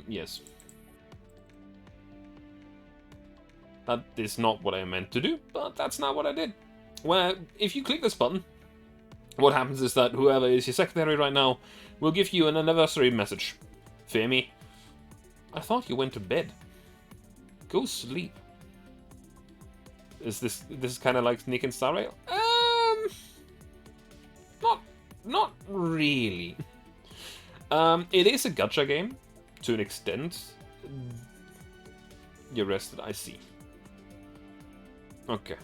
Yes. That is not what I meant to do, but that's not what I did. Where, if you click this button, what happens is that whoever is your secretary right now will give you an anniversary message. Fear me. I thought you went to bed. Go sleep. Is this kind of like Sneak and Star Rail? Not really. It is a gacha game, to an extent. You're rested, I see. Okay.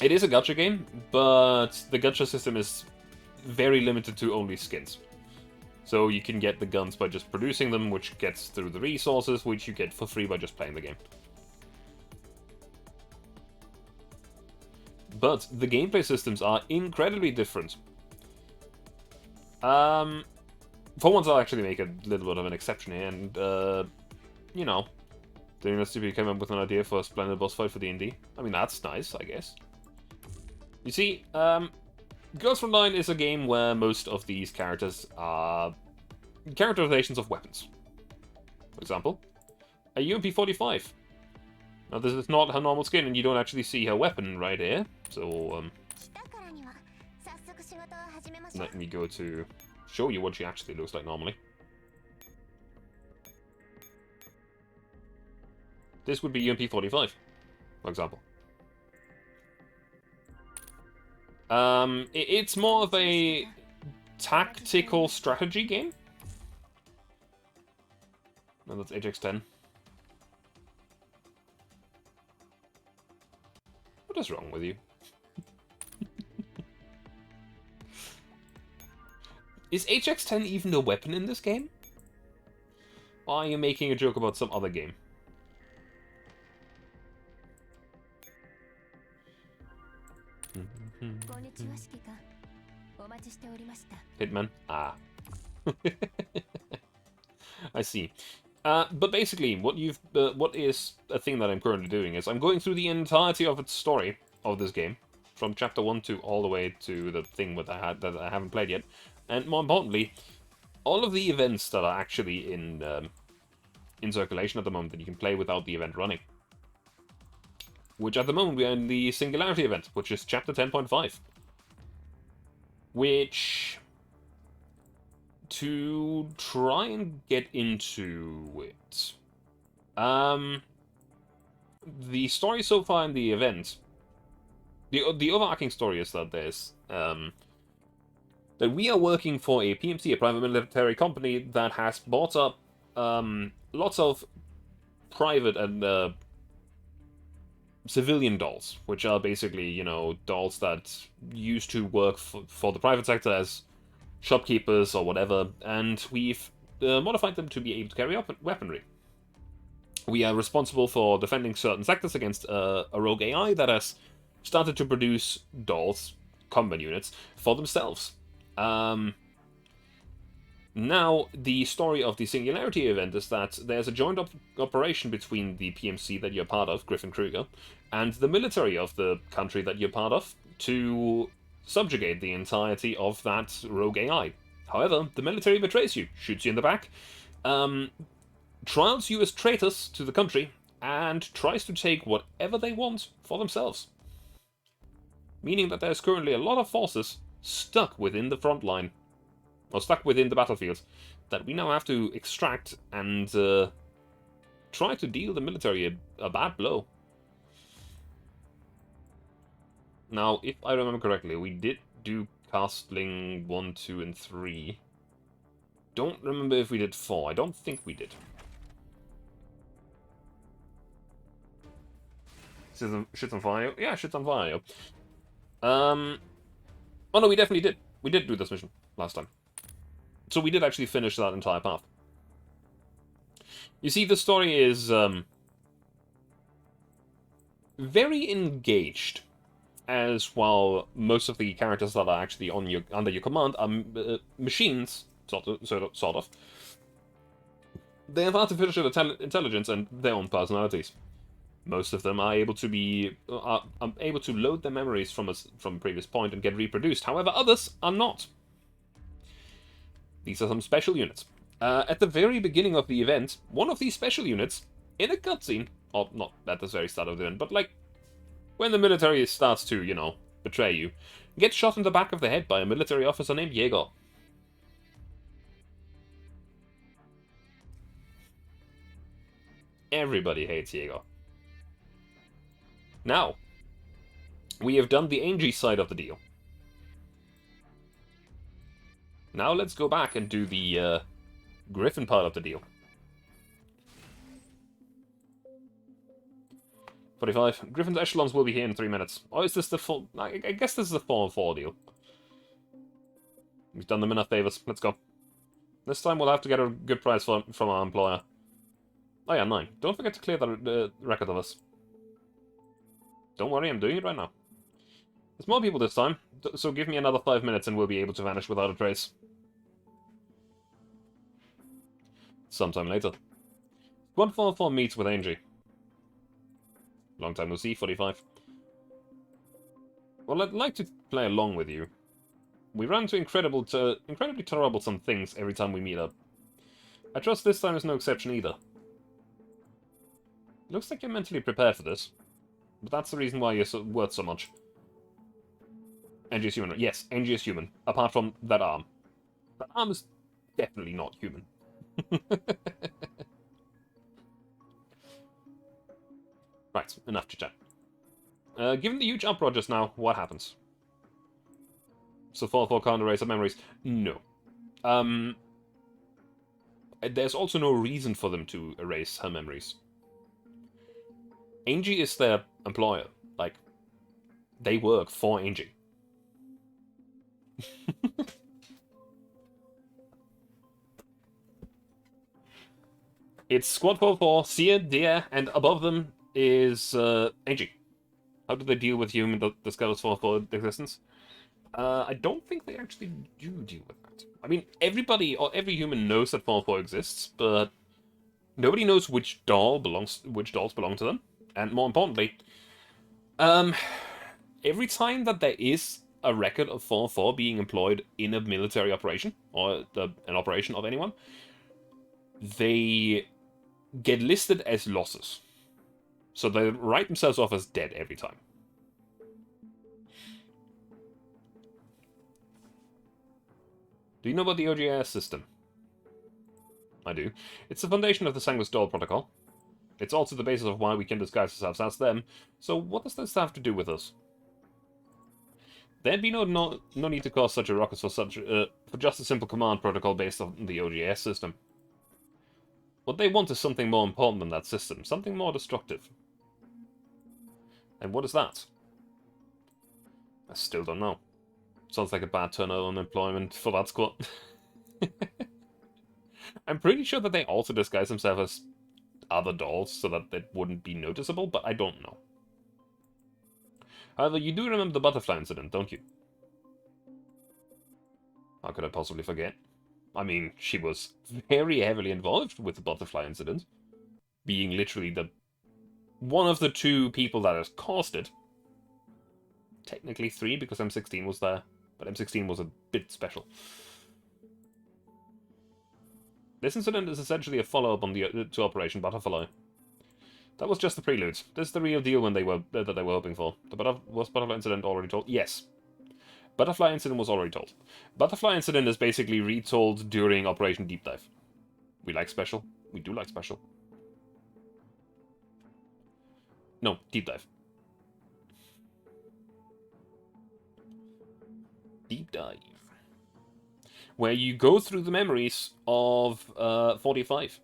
It is a gacha game, but the gacha system is very limited to only skins. So you can get the guns by just producing them, which gets through the resources, which you get for free by just playing the game. But the gameplay systems are incredibly different. For once, I'll actually make a little bit of an exception here, and, you know, doing this to be come up with an idea for a splendid boss fight for D&D. I mean, that's nice, I guess. You see, Girls Frontline is a game where most of these characters are characterizations of weapons. For example, a UMP-45. Now, this is not her normal skin, and you don't actually see her weapon right here. So, let me go to show you what she actually looks like normally. This would be UMP-45, for example. It's more of a tactical strategy game. No, that's HX10. What is wrong with you? Is HX10 even a weapon in this game? Or are you making a joke about some other game? Hitman? Ah. I see. But basically, what is a thing that I'm currently doing is I'm going through the entirety of its story of this game, from chapter 1 to all the way to the thing that I haven't played yet, and more importantly, all of the events that are actually in circulation at the moment that you can play without the event running. Which at the moment we are in the Singularity event, which is chapter 10.5. Which, to try and get into it, the story so far in the event, the overarching story is that there's that we are working for a PMC, a private military company that has bought up lots of private and civilian dolls, which are basically, you know, dolls that used to work for the private sector as shopkeepers or whatever, and we've modified them to be able to carry up weaponry. We are responsible for defending certain sectors against a rogue AI that has started to produce dolls, combat units, for themselves. Now, the story of the Singularity event is that there's a joint operation between the PMC that you're part of, Griffin Kruger, and the military of the country that you're part of to subjugate the entirety of that rogue AI. However, the military betrays you, shoots you in the back, trials you as traitors to the country, and tries to take whatever they want for themselves. Meaning that there's currently a lot of forces stuck within the front line, or stuck within the battlefield, that we now have to extract and try to deal the military a bad blow. Now, if I remember correctly, we did do Castling 1, 2, and 3. Don't remember if we did 4. I don't think we did. Shit's on fire? Yeah, shit's on fire. Oh no, we definitely did. We did do this mission last time. So we did actually finish that entire path. You see, the story is very engaged, as while most of the characters that are actually under your command are machines, sort of. They have artificial intelligence and their own personalities. Most of them are able to load their memories from a previous point and get reproduced. However, others are not. These are some special units. At the very beginning of the event, one of these special units, in a cutscene, or not at the very start of the event, but like when the military starts to, you know, betray you, gets shot in the back of the head by a military officer named Jaeger. Everybody hates Jaeger. Now, we have done the Angie side of the deal. Now let's go back and do the Griffin part of the deal. 45. Griffin's echelons will be here in 3 minutes. Or is this the full... I guess this is the 4-4 deal. We've done them enough favors. Let's go. This time we'll have to get a good price from our employer. Oh yeah, 9. Don't forget to clear the record of us. Don't worry, I'm doing it right now. There's more people this time, so give me another 5 minutes and we'll be able to vanish without a trace. Sometime later. 144 meets with Angie. Long time no see, 45. Well, I'd like to play along with you. We run into incredibly troublesome things every time we meet up. I trust this time is no exception either. Looks like you're mentally prepared for this. But that's the reason why you're worth so much. Angie is human. Yes, Angie is human. Apart from that arm. That arm is definitely not human. Right, enough chit-chat. Given the huge uproar just now, what happens? So 4-4 can't erase her memories? No. There's also no reason for them to erase her memories. Angie is their employer. Like, they work for Angie. It's Squad 4-4, Seer, Deer, and above them is Angie. How do they deal with you in the Scouts 4-4 existence? I don't think they actually do deal with that. I mean, everybody, or every human knows that 4-4 exists, but nobody knows which dolls belong to them. And more importantly, every time that there is a record of 4-4 being employed in a military operation, or an operation of anyone, they get listed as losses. So they write themselves off as dead every time. Do you know about the OGS system? I do. It's the foundation of the Sanguis Doll protocol. It's also the basis of why we can disguise ourselves as them. So what does this have to do with us? There'd be no need to cause such a ruckus for just a simple command protocol based on the OGS system. What they want is something more important than that system, something more destructive. And what is that? I still don't know. Sounds like a bad turnover on employment for that squad. I'm pretty sure that they also disguise themselves as other dolls so that it wouldn't be noticeable, but I don't know. However, you do remember the butterfly incident, don't you? How could I possibly forget? I mean, she was very heavily involved with the butterfly incident, being literally one of the 2 people that has caused it. Technically 3, because M16 was there, but M16 was a bit special. This incident is essentially a follow-up on to Operation Butterfly. That was just the prelude. This is the real deal that they were hoping for. Was Butterfly Incident already told? Yes. Butterfly Incident was already told. Butterfly Incident is basically retold during Operation Deep Dive. We like special. We do like special. No, Deep Dive. Deep Dive. Where you go through the memories of 45.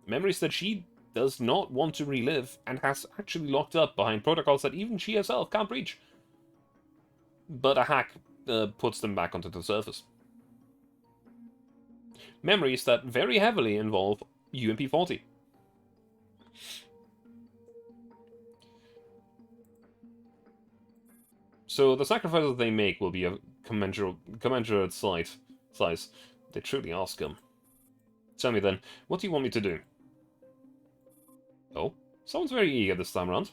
Memories that she does not want to relive and has actually locked up behind protocols that even she herself can't breach. But a hack puts them back onto the surface. Memories that very heavily involve UMP-40. So the sacrifices they make will be a commensurate size. They truly are scum. Tell me then, what do you want me to do? Oh, someone's very eager this time around.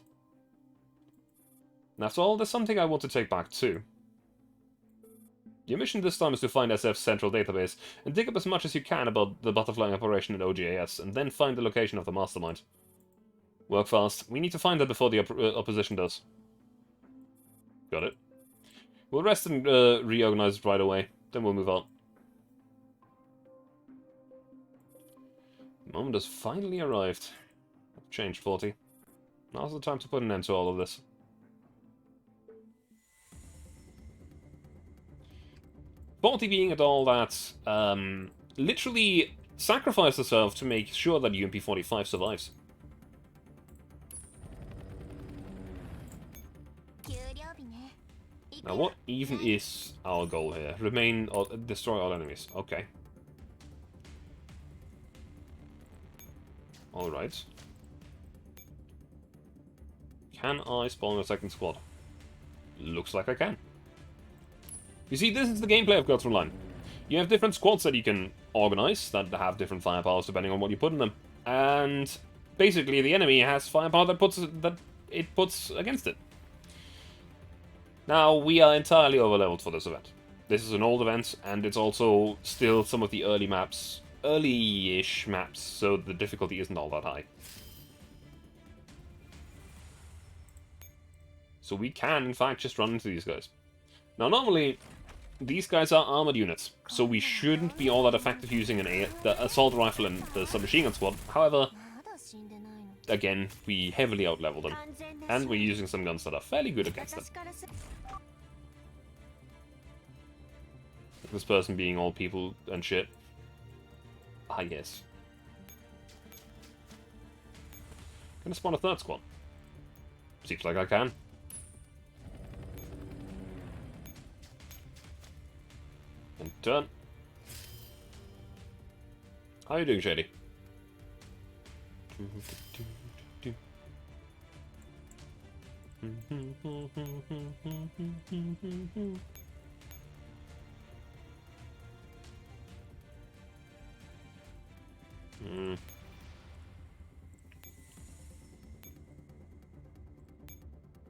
After all, there's something I want to take back too. Your mission this time is to find SF's central database and dig up as much as you can about the butterflying operation in OGAS, and then find the location of the mastermind. Work fast. We need to find that before the opposition does. Got it. We'll rest and reorganize right away, then we'll move on. The moment has finally arrived. I've changed 40. Now's the time to put an end to all of this. Forty being at all that, literally sacrificed herself to make sure that UMP-45 survives. Now what even is our goal here? Remain or destroy all enemies. Okay. Alright. Can I spawn a second squad? Looks like I can. You see, this is the gameplay of Frontline. You have different squads that you can organize that have different firepowers depending on what you put in them. And basically the enemy has firepower that it puts against it. Now, we are entirely overleveled for this event. This is an old event, and it's also still some of the early maps, early-ish maps, so the difficulty isn't all that high. So we can, in fact, just run into these guys. Now, normally, these guys are armored units, so we shouldn't be all that effective using the assault rifle and the submachine gun squad. However, again, we heavily outlevel them, and we're using some guns that are fairly good against them. This person being all people and shit. Ah, yes. Gonna spawn a third squad. Seems like I can. And turn. How are you doing, Shady?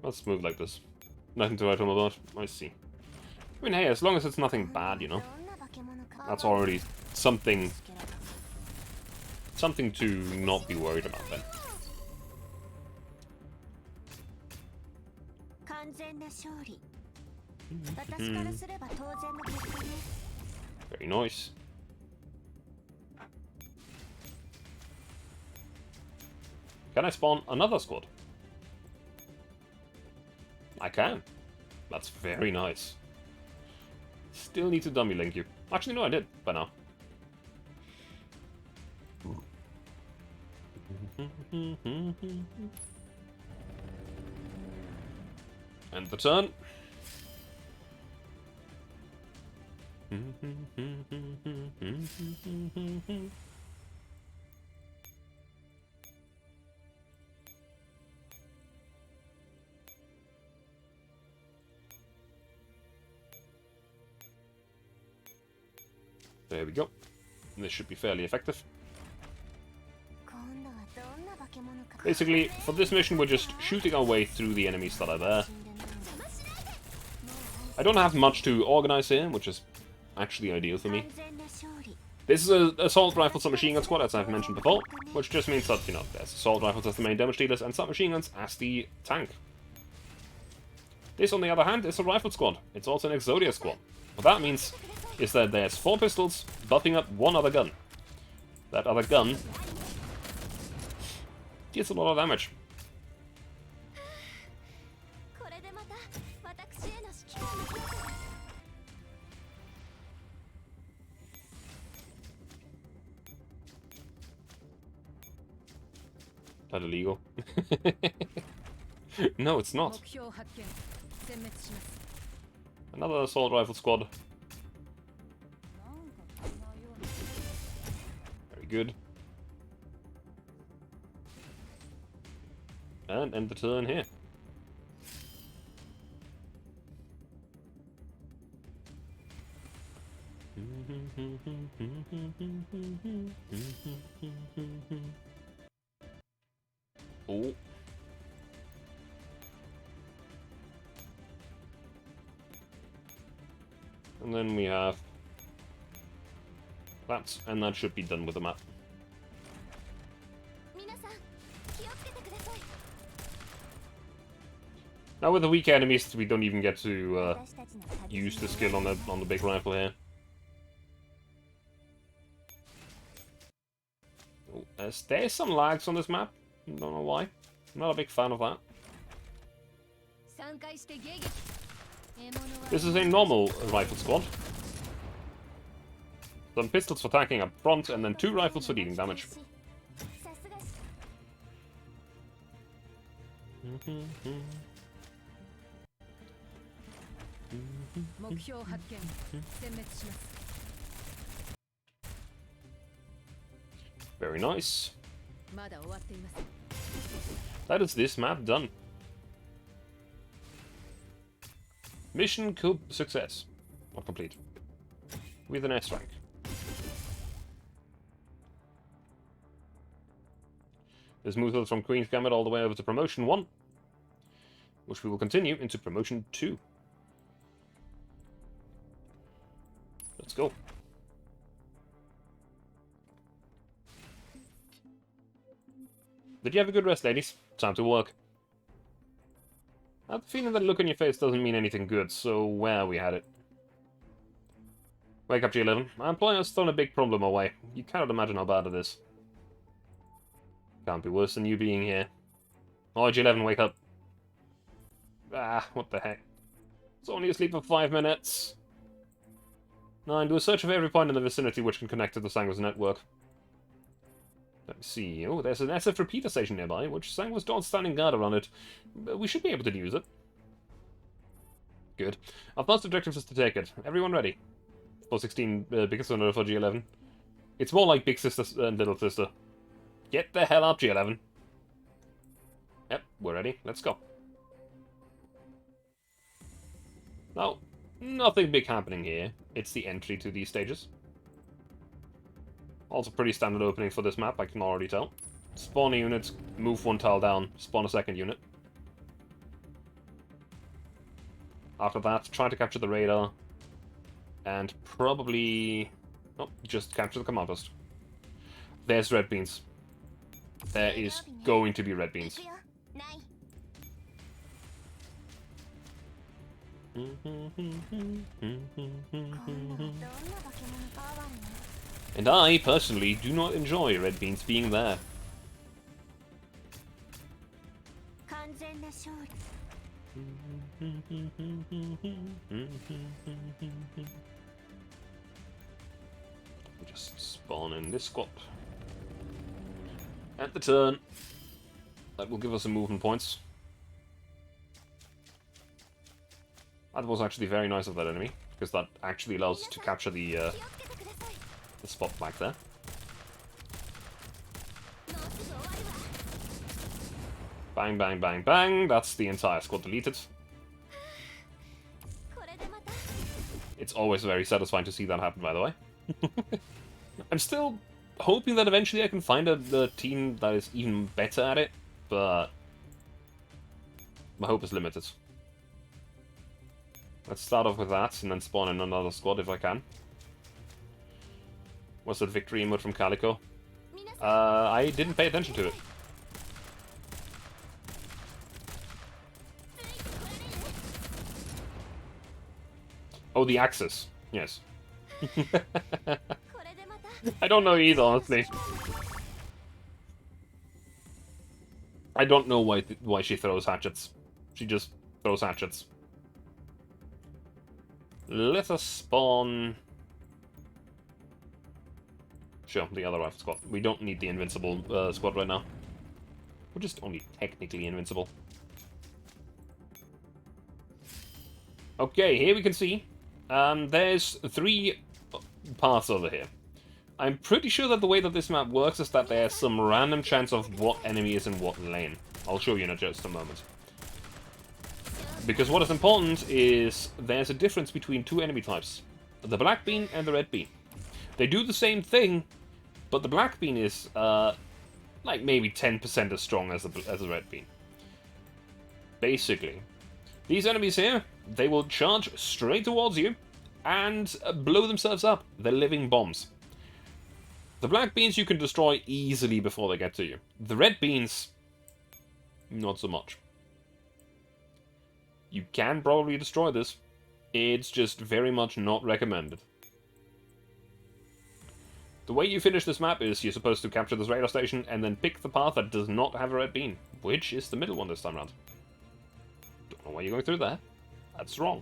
Let's move like this. Nothing to write home about. I see. I mean, hey, as long as it's nothing bad, you know. That's already something to not be worried about then. Very nice. Can I spawn another squad? I can. That's very nice. Still need to dummy link you. Actually, no, I did by now. And the turn. There we go. This should be fairly effective. Basically, for this mission, we're just shooting our way through the enemies that are there. I don't have much to organize here, which is actually ideal for me. This is an assault rifle submachine gun squad, as I've mentioned before, which just means that, you know, there's assault rifles as the main damage dealers and submachine guns as the tank. This, on the other hand, is a rifle squad. It's also an Exodia squad. What that means is that there's 4 pistols buffing up one other gun. That other gun deals a lot of damage. That illegal? No, it's not. Another assault rifle squad. Very good. And end the turn here. Oh. And then we have that, and that should be done with the map. Now with the weak enemies, we don't even get to use the skill on the big rifle here. Oh, there's some lags on this map. Don't know why. I'm not a big fan of that. This is a normal rifle squad. Some pistols for attacking up front, and then 2 rifles for dealing damage. Very nice. That is this map done. Mission success. Or complete. With an S rank. This moves us from Queen's Gambit all the way over to Promotion 1, which we will continue into Promotion 2. Let's go. Did you have a good rest, ladies? Time to work. I have the feeling that look on your face doesn't mean anything good, so where we had it. Wake up, G11. My employer has thrown a big problem away. You cannot imagine how bad it is. Can't be worse than you being here. Oh, G11, wake up. Ah, what the heck. It's only asleep for 5 minutes. 9. Do a search of every point in the vicinity which can connect to the Sangu's network. Let me see. Oh, there's an SF repeater station nearby, which Sangu's not standing guard around it. We should be able to use it. Good. Our first objective is to take it. Everyone ready? 416, big sister for G11. It's more like big sister and little sister. Get the hell up, G11. Yep, we're ready. Let's go. Now, nothing big happening here. It's the entry to these stages. Also pretty standard opening for this map, I can already tell. Spawn a unit, move 1 tile down, spawn a second unit. After that, try to capture the radar. And probably... oh, just capture the command post. There's red beans. There is going to be red beans. And I, personally, do not enjoy red beans being there. Just spawn in this squad. At the turn. That will give us some movement points. That was actually very nice of that enemy, because that actually allows us to capture the spot back there. Bang, bang, bang, bang. That's the entire squad deleted. It's always very satisfying to see that happen, by the way. I'm still hoping that eventually I can find a team that is even better at it, but my hope is limited. Let's start off with that, and then spawn in another squad if I can. What's that victory emote from Calico? I didn't pay attention to it. Oh, the axis. Yes. I don't know either, honestly. I don't know why she throws hatchets. She just throws hatchets. Let us spawn... sure, the other rifle squad. We don't need the invincible squad right now. We're just only technically invincible. Okay, here we can see there's 3 paths over here. I'm pretty sure that the way that this map works is that there's some random chance of what enemy is in what lane. I'll show you in just a moment. Because what is important is there's a difference between 2 enemy types. The black bean and the red bean. They do the same thing, but the black bean is like maybe 10% as strong as the red bean. Basically. These enemies here, they will charge straight towards you, and blow themselves up. They're living bombs. The black beans you can destroy easily before they get to you. The red beans, not so much. You can probably destroy this. It's just very much not recommended. The way you finish this map is you're supposed to capture this radar station and then pick the path that does not have a red bean, which is the middle one this time around. Don't know why you're going through that. That's wrong.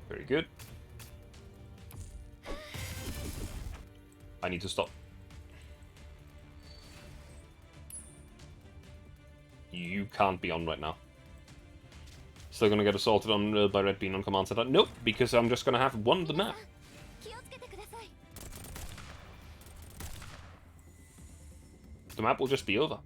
Very good. I need to stop. You can't be on right now. Still gonna get assaulted on by Red Bean on command center. Nope, because I'm just gonna have won the map. The map will just be over.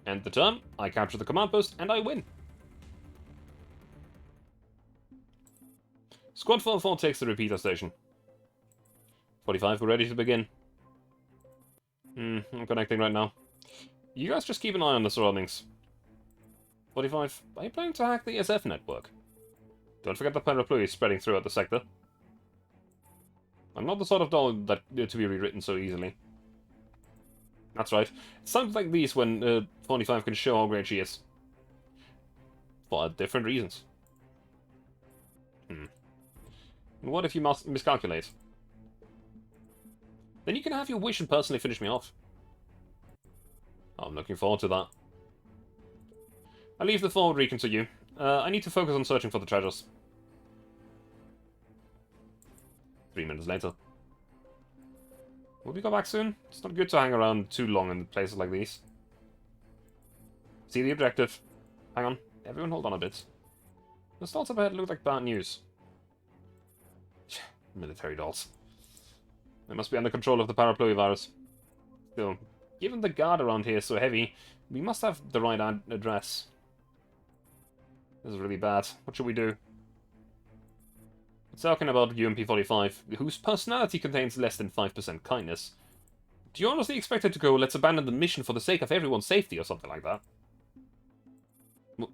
End the turn, I capture the command post, and I win. Squad 4-4 takes the repeater station. 45, we're ready to begin. I'm connecting right now. You guys just keep an eye on the surroundings. 45, are you planning to hack the SF network? Don't forget the parapluie spreading throughout the sector. I'm not the sort of doll that to be rewritten so easily. That's right. It's times like these when 45 can show how great she is. For different reasons. And what if you miscalculate? Then you can have your wish and personally finish me off. I'm looking forward to that. I leave the forward recon to you. I need to focus on searching for the treasures. 3 minutes later. Will we go back soon? It's not good to hang around too long in places like these. See the objective. Hang on. Everyone hold on a bit. The stalls up ahead look like bad news. Military dolls. They must be under control of the parapluie virus. Still, given the guard around here is so heavy, we must have the right address. This is really bad. What should we do? It's talking about UMP-45, whose personality contains less than 5% kindness. Do you honestly expect it to go, let's abandon the mission for the sake of everyone's safety, or something like that?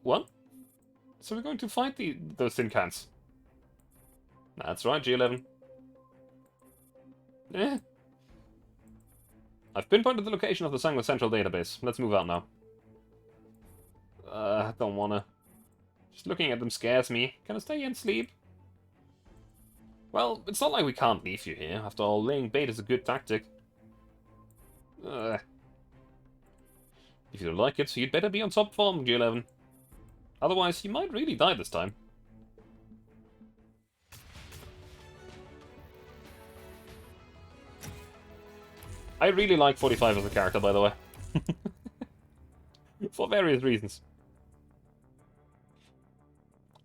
What? So we're going to fight those tin cans? That's right, G11. Eh. I've pinpointed the location of the Sangla Central database. Let's move out now. Don't wanna. Just looking at them scares me. Can I stay and sleep? Well, it's not like we can't leave you here. After all, laying bait is a good tactic. If you don't like it, so you'd better be on top form, G11. Otherwise, you might really die this time. I really like 45 as a character, by the way. For various reasons.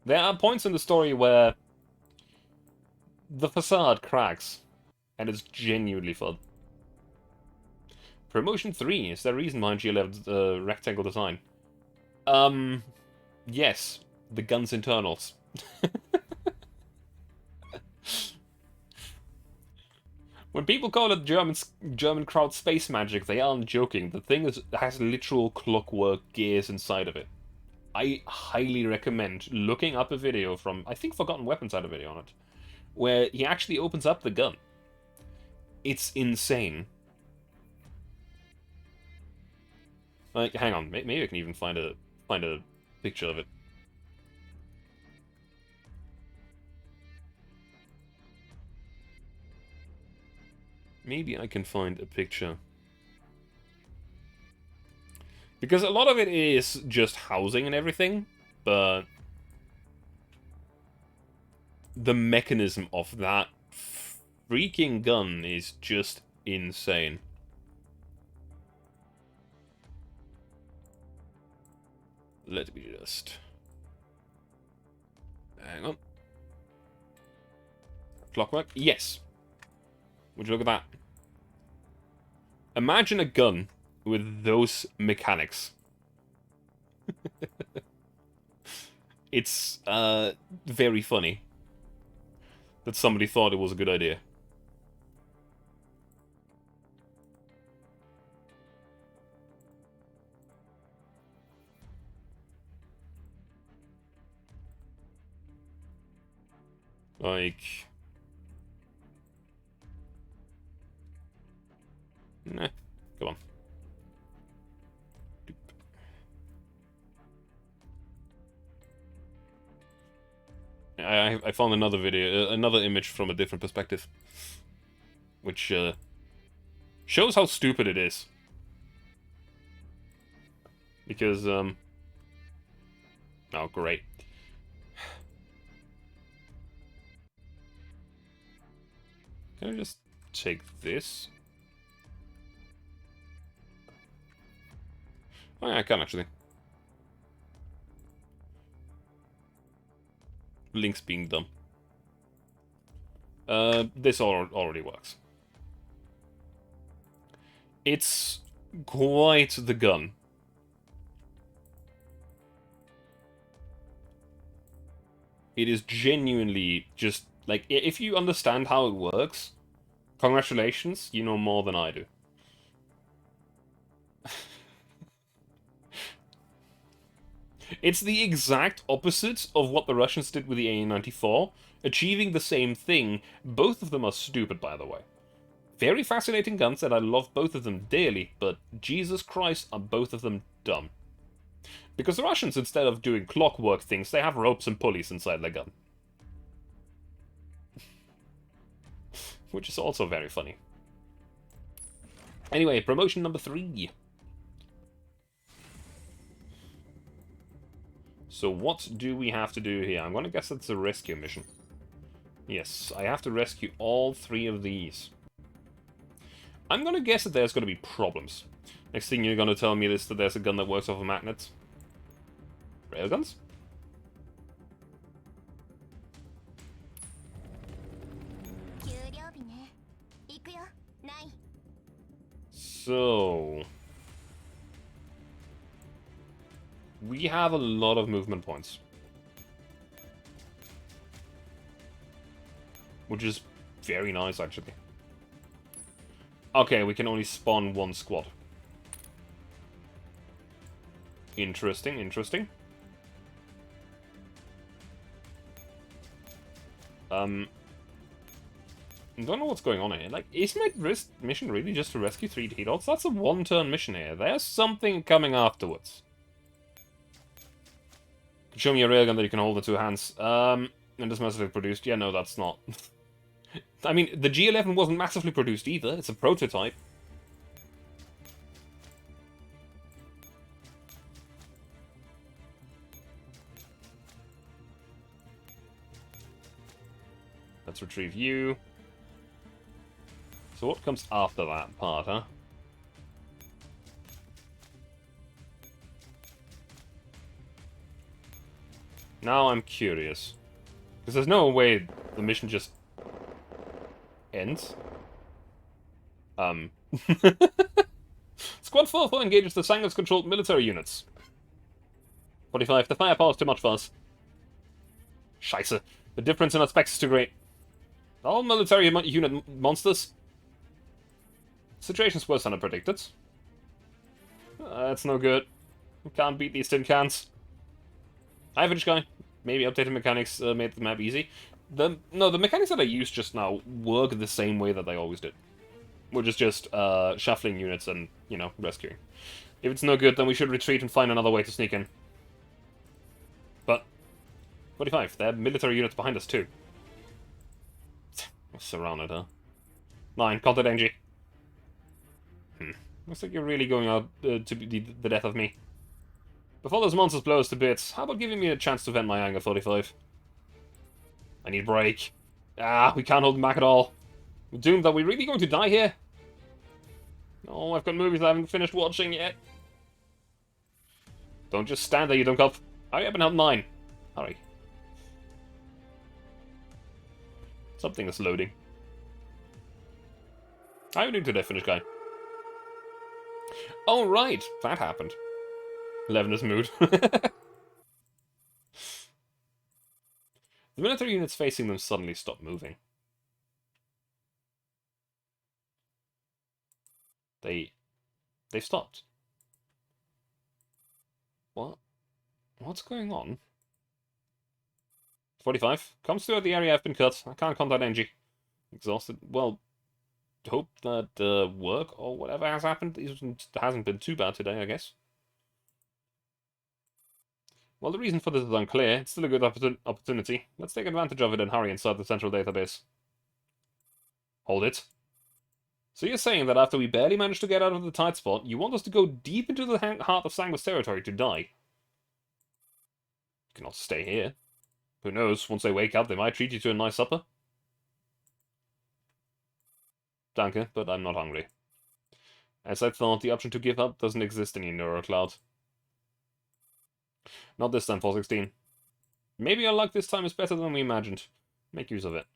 There are points in the story where the facade cracks, and it's genuinely fun. Promotion 3 is the reason behind G11's rectangle design. Yes, the gun's internals. When people call it German crowd space magic, they aren't joking. The thing has literal clockwork gears inside of it. I highly recommend looking up a video from, I think Forgotten Weapons had a video on it, where he actually opens up the gun. It's insane. Like, hang on, maybe I can even find a picture of it. Maybe I can find a picture. Because a lot of it is just housing and everything, but the mechanism of that freaking gun is just insane. Let me just... hang on. Clockwork? Yes. Would you look at that? Imagine a gun with those mechanics. It's very funny that somebody thought it was a good idea. Like... Nah, come on. I found another video, another image from a different perspective, which shows how stupid it is. Because, oh, great. Can I just take this? Oh yeah, I can actually. Link's being dumb. This already works. It's quite the gun. It is genuinely just, like, if you understand how it works, congratulations, you know more than I do. It's the exact opposite of what the Russians did with the AN-94, achieving the same thing. Both of them are stupid, by the way. Very fascinating guns, and I love both of them dearly, but Jesus Christ, are both of them dumb. Because the Russians, instead of doing clockwork things, they have ropes and pulleys inside their gun. Which is also very funny. Anyway, promotion number 3. So what do we have to do here? I'm gonna guess it's a rescue mission. Yes, I have to rescue all 3 of these. I'm gonna guess that there's gonna be problems. Next thing you're gonna tell me is that there's a gun that works off a magnet. Railguns? So... we have a lot of movement points. Which is very nice, actually. Okay, we can only spawn 1 squad. Interesting, interesting. I don't know what's going on here. Like, is my mission really just to rescue 3 T-Dogs? That's a 1-turn mission here. There's something coming afterwards. Show me a railgun that you can hold in 2 hands. And it's massively produced. Yeah, no, that's not. I mean, the G11 wasn't massively produced either. It's a prototype. Let's retrieve you. So what comes after that part, huh? Now I'm curious. Because there's no way the mission just ends. Squad 4 engages the Sangers-controlled military units. 45. The firepower is too much for us. Scheiße. The difference in our specs is too great. All military unit monsters. Situation's worse than I predicted. That's no good. We can't beat these tin cans. Average guy. Maybe updated mechanics made the map easy. The mechanics that I used just now work the same way that they always did. Which is just shuffling units and, you know, rescuing. If it's no good, then we should retreat and find another way to sneak in. But, 45, there are military units behind us too. We're surrounded, huh? 9, contact NG. Looks like you're really going out to be the death of me. Before those monsters blow us to bits, how about giving me a chance to vent my anger, 45? I need a break. Ah, we can't hold them back at all. We're doomed. Are we really going to die here? Oh, I've got movies I haven't finished watching yet. Don't just stand there, you dumb cop. Hurry up and help 9. Hurry. Something is loading. How are you doing today, Finnish guy? Oh, right. That happened. Levin's mood. The military units facing them suddenly stop moving. They've stopped. What? What's going on? 45. Comes through the area I've been cut. I can't contact NG. Exhausted. Well, hope that work or whatever has happened hasn't been too bad today, I guess. Well, the reason for this is unclear. It's still a good opportunity. Let's take advantage of it and hurry inside the central database. Hold it. So you're saying that after we barely managed to get out of the tight spot, you want us to go deep into the heart of Sanguis territory to die? You cannot stay here. Who knows, once they wake up, they might treat you to a nice supper. Danke, but I'm not hungry. As I thought, the option to give up doesn't exist in your neurocloud. Not this time, 416. Maybe our luck this time is better than we imagined. Make use of it.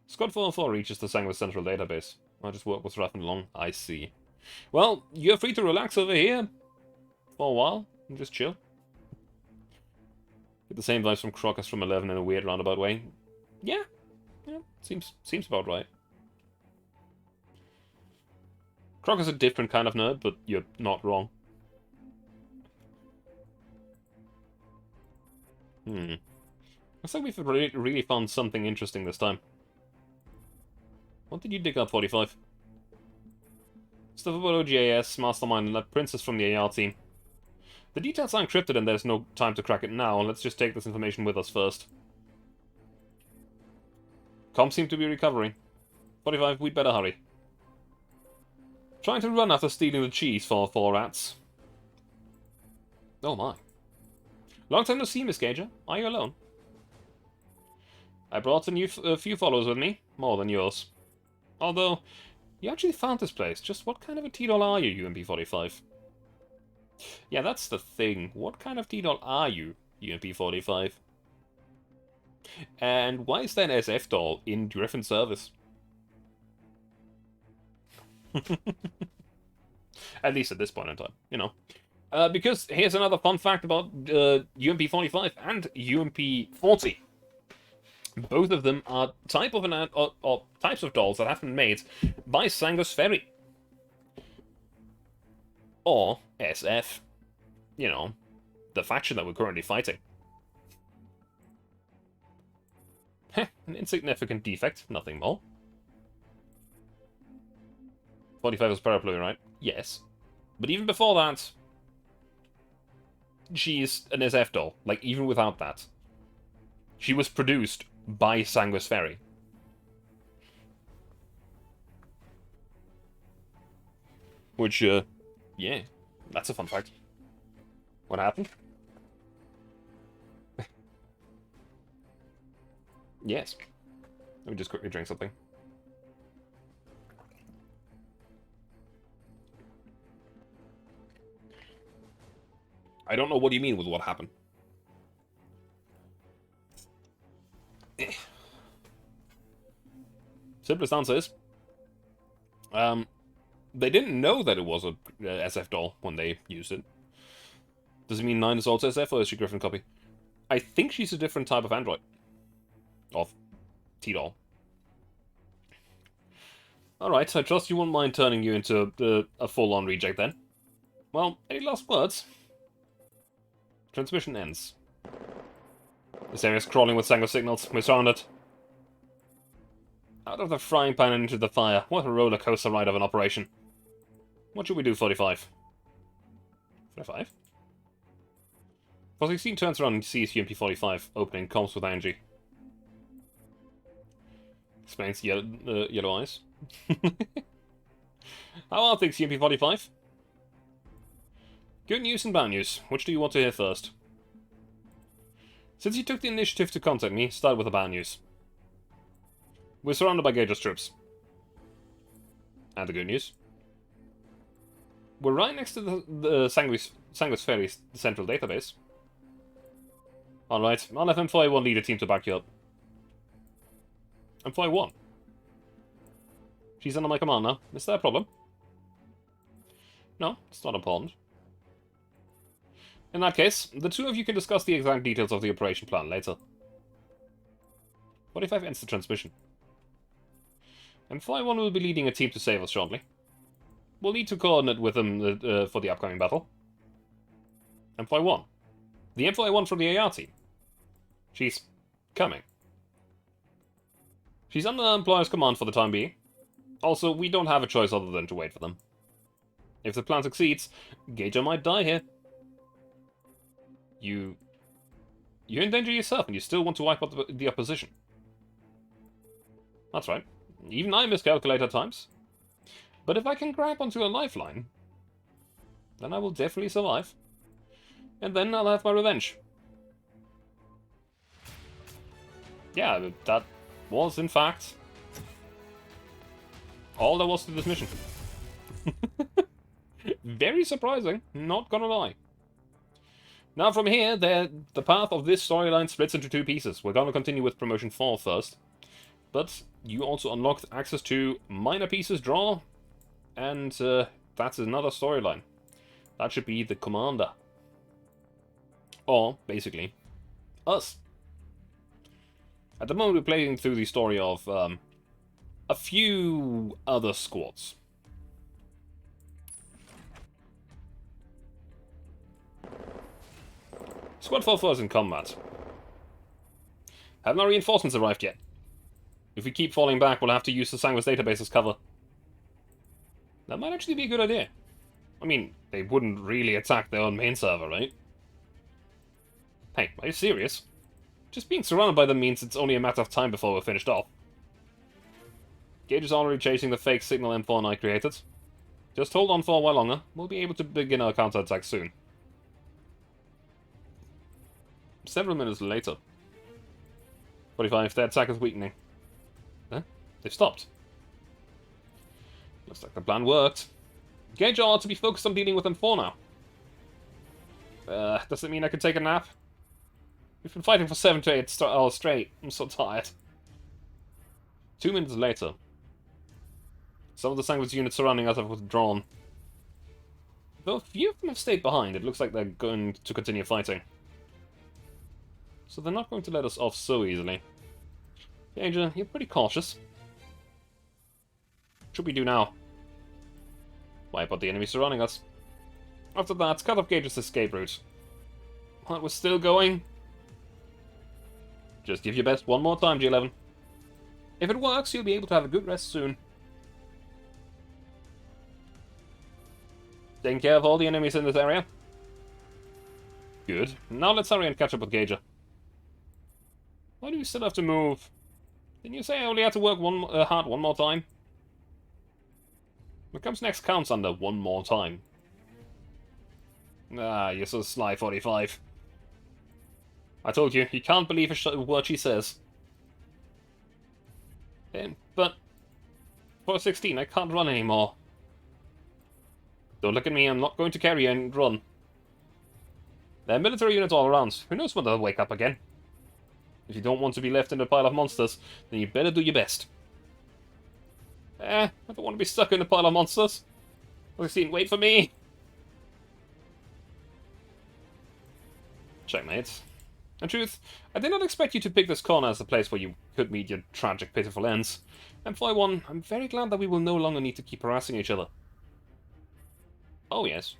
Squad 404 reaches the Sanguis central database. I just work what's rapping along. I see. Well, you're free to relax over here. For a while. And just chill. Get the same vibes from Croc as from 11 in a weird roundabout way. Yeah. Yeah, seems about right. Croc is a different kind of nerd, but you're not wrong. Looks like we've really found something interesting this time. What did you dig up, 45? Stuff about OGAS, Mastermind, and that princess from the AR team. The details are encrypted and there's no time to crack it now. Let's just take this information with us first. Comms seem to be recovering. 45, we'd better hurry. Trying to run after stealing the cheese for 4 rats. Oh my. Long time no see, Miss Gager. Are you alone? I brought a few followers with me. More than yours. Although, you actually found this place. Just what kind of a T-doll are you, UMP-45? Yeah, that's the thing. What kind of T-doll are you, UMP-45? And why is there an SF doll in Griffin service? At least at this point in time, you know. Because here's another fun fact about UMP-45 and UMP-40. Both of them are types of dolls that have been made by Sanguis Ferry. Or SF. You know, the faction that we're currently fighting. Heh, an insignificant defect, nothing more. 45 is parapluie, right? Yes. But even before that, she's an SF doll. Like, even without that. She was produced by Sanguis Ferry. Which, yeah, that's a fun fact. What happened? Yes. Let me just quickly drink something. I don't know what you mean with what happened. Simplest answer is, they didn't know that it was a SF doll when they used it. Does it mean 9 is also SF, or is she Griffin copy? I think she's a different type of android. Of T-doll. Alright, I trust you won't mind turning you into a full-on reject then. Well, any last words? Transmission ends. This area's crawling with Sanguis signals. We're surrounded. Out of the frying pan and into the fire. What a roller coaster ride of an operation. What should we do, 45? 45? 416 turns around and sees UMP-45 opening comms with Angie. Explains yellow eyes. How are things, UMP-45? Good news and bad news. Which do you want to hear first? Since you took the initiative to contact me, start with the bad news. We're surrounded by Gager's troops. And the good news? We're right next to the Sanguis Ferry's central database. Alright, I'll have M41 lead a team to back you up. M41? She's under my command now. Is that a problem? No, it's not important. In that case, the two of you can discuss the exact details of the operation plan later. What if I've ends the transmission? And Fly 1 will be leading a team to save us shortly. We'll need to coordinate with them for the upcoming battle. Fly 1. The Fly 1 from the AR team. She's coming. She's under Employer's command for the time being. Also, we don't have a choice other than to wait for them. If the plan succeeds, Gager might die here. You endanger yourself and you still want to wipe out the opposition. That's right. Even I miscalculate at times. But if I can grab onto a lifeline, then I will definitely survive. And then I'll have my revenge. Yeah, that was, in fact, all there was to this mission. Very surprising, not gonna lie. Now from here, the path of this storyline splits into two pieces. We're gonna continue with Promotion 4 first. But you also unlocked access to Minor Pieces Draw, and that's another storyline. That should be the Commander. Or, basically, us. At the moment, we're playing through the story of a few other squads. Squad 4 is in combat. Have no reinforcements arrived yet. If we keep falling back, we'll have to use the Sanguis database as cover. That might actually be a good idea. I mean, they wouldn't really attack their own main server, right? Hey, are you serious? Just being surrounded by them means it's only a matter of time before we're finished off. Gage is already chasing the fake signal M4 I created. Just hold on for a while longer. We'll be able to begin our counterattack soon. Several minutes later. 45, their attack is weakening. Huh? They've stopped. Looks like the plan worked. Gage ought to be focused on dealing with M4 now. Does it mean I can take a nap? We've been fighting for 7 to 8 hours straight. I'm so tired. 2 minutes later. Some of the Sanguis units surrounding us have withdrawn. Though a few of them have stayed behind, it looks like they're going to continue fighting. So they're not going to let us off so easily. Gager, you're pretty cautious. What should we do now? Wipe out the enemy surrounding us. After that, cut off Gager's escape route. What, we're still going? Just give your best one more time, G11. If it works, you'll be able to have a good rest soon. Taking care of all the enemies in this area. Good. Now let's hurry and catch up with Gager. Why do you still have to move? Didn't you say I only had to work hard one more time? What comes next counts under one more time. Ah, you're so sly, 45. I told you, you can't believe a word she says. But for 16, I can't run anymore. Don't look at me, I'm not going to carry you and run. There are military units all around. Who knows when they'll wake up again? If you don't want to be left in a pile of monsters, then you better do your best. I don't want to be stuck in a pile of monsters. 16, wait for me! Checkmate. In truth, I did not expect you to pick this corner as the place where you could meet your tragic, pitiful ends. And for one, I'm very glad that we will no longer need to keep harassing each other. Oh yes.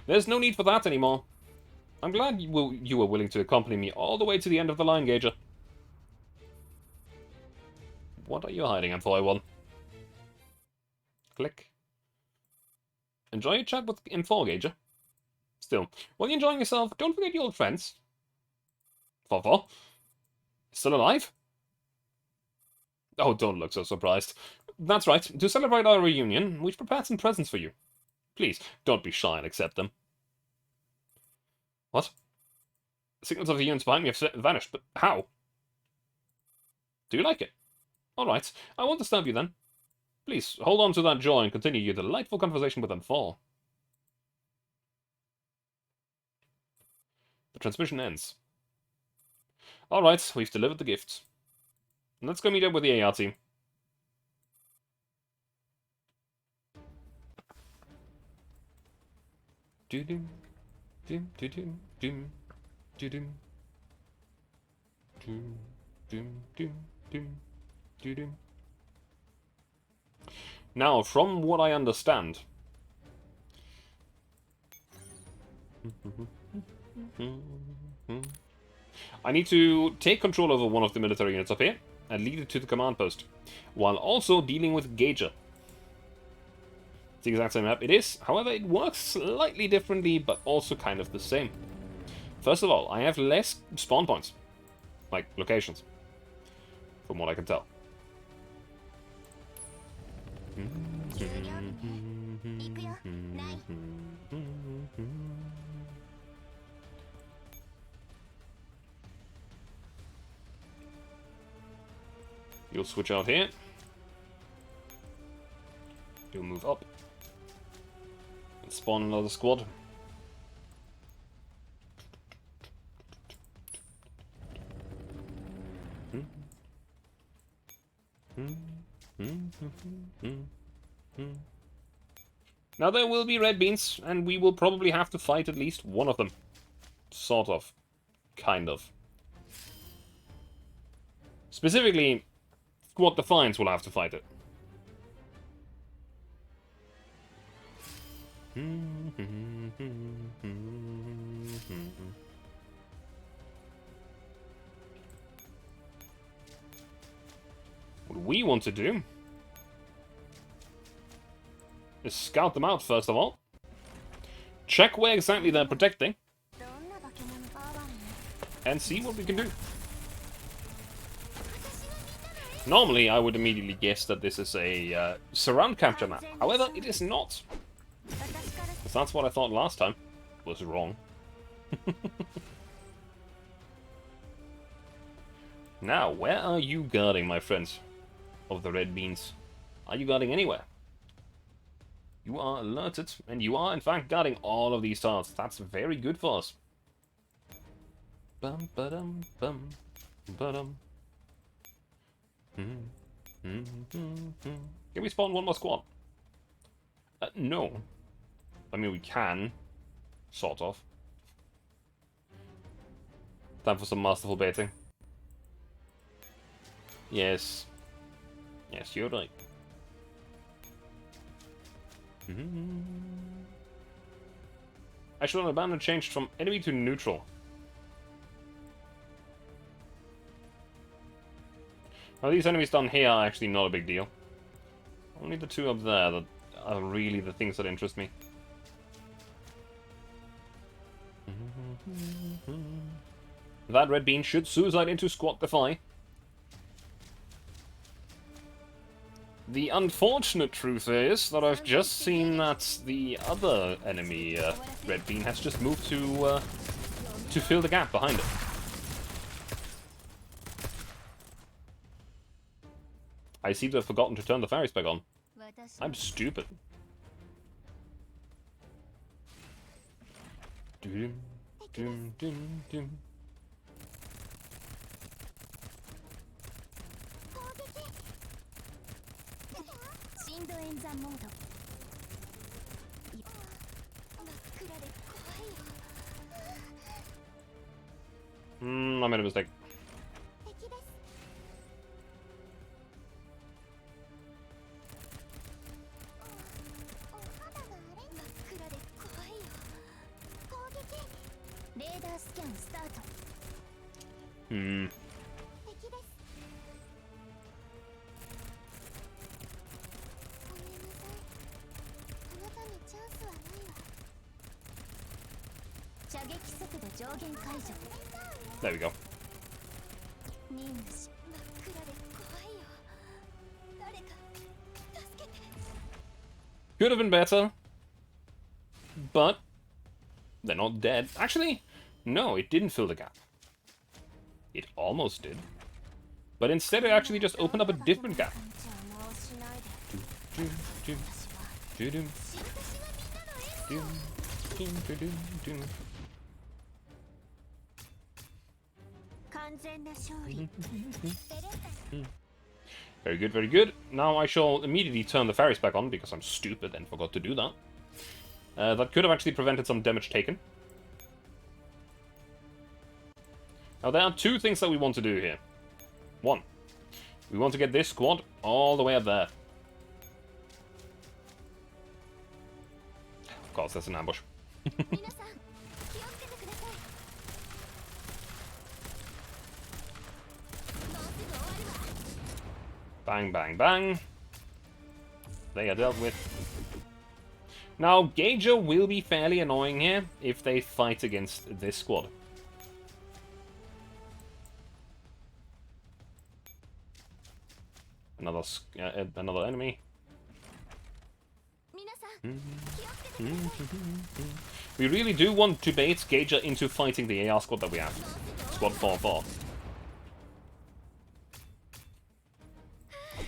There's no need for that anymore. I'm glad you were willing to accompany me all the way to the end of the line, Gager. What are you hiding, M4A1? Click. Enjoy your chat with M4, Gager. Still, while you're enjoying yourself, don't forget your old friends. 4-4? Still alive? Oh, don't look so surprised. That's right, to celebrate our reunion, we've prepared some presents for you. Please, don't be shy and accept them. What? Signals of the units behind me have vanished, but how? Do you like it? Alright, I won't disturb you then. Please, hold on to that joy and continue your delightful conversation with M4. The transmission ends. Alright, we've delivered the gift. Let's go meet up with the AR team. Do-dum, dum, do-dum, dum, do-dum, dum, dum, dum, dum, do-dum. Now, from what I understand, I need to take control over one of the military units up here and lead it to the command post, while also dealing with Gauger. It's the exact same map. It is, however, it works slightly differently, but also kind of the same. First of all, I have less spawn points, like locations, from what I can tell. You'll switch out here. You'll move up. And spawn another squad. Now there will be red beans, and we will probably have to fight at least one of them. Sort of. Kind of. Specifically, Squad Defiance will have to fight it. What we want to do is scout them out first of all. Check where exactly they're protecting. And see what we can do. Normally, I would immediately guess that this is a surround capture map. However, it is not. Because that's what I thought last time. Was wrong. Now, where are you guarding, my friends of the red beans? Are you guarding anywhere? You are alerted, and you are in fact guarding all of these tiles. That's very good for us. Bum ba dum bum ba dum. Can we spawn one more squad? No. I mean, we can. Sort of. Time for some masterful baiting. Yes. Yes, you're right. Actually, abandoned changed from enemy to neutral. Now, these enemies down here are actually not a big deal. Only the two up there that are really the things that interest me. That red bean should suicide into Squad Defy. The unfortunate truth is that I've just seen that the other enemy red bean has just moved to fill the gap behind it. I seem to have forgotten to turn the fairy spec on. I'm stupid. Doom, doom, doom, doom. I made a mistake. There we go. Could have been better, but they're not dead. Actually, no, it didn't fill the gap. It almost did. But instead it actually just opened up a different gap. Very good, very good. Now I shall immediately turn the ferries back on because I'm stupid and forgot to do that. That could have actually prevented some damage taken. Now, there are two things that we want to do here. One, we want to get this squad all the way up there. Of course, that's an ambush. Bang, bang, bang. They are dealt with. Now, Gauger will be fairly annoying here if they fight against this squad. Another enemy. We really do want to bait Gauger into fighting the AR squad that we have. Squad 4-4.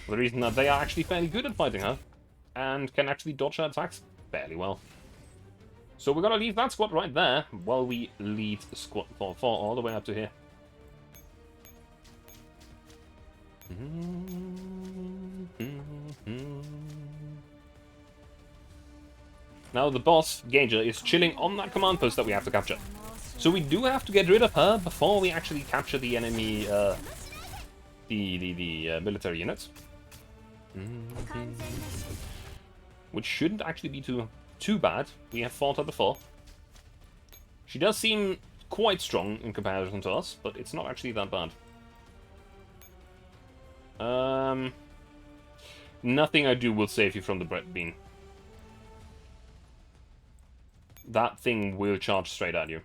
For the reason that they are actually fairly good at fighting her, and can actually dodge her attacks fairly well. So we're gonna leave that squad right there, while we lead squad 4-4 all the way up to here. Now the boss, Gauger, is chilling on that command post that we have to capture. So we do have to get rid of her before we actually capture the enemy, the military units. Which shouldn't actually be too bad. We have fought her before. She does seem quite strong in comparison to us, but it's not actually that bad. Nothing I do will save you from the bread bean. That thing will charge straight at you.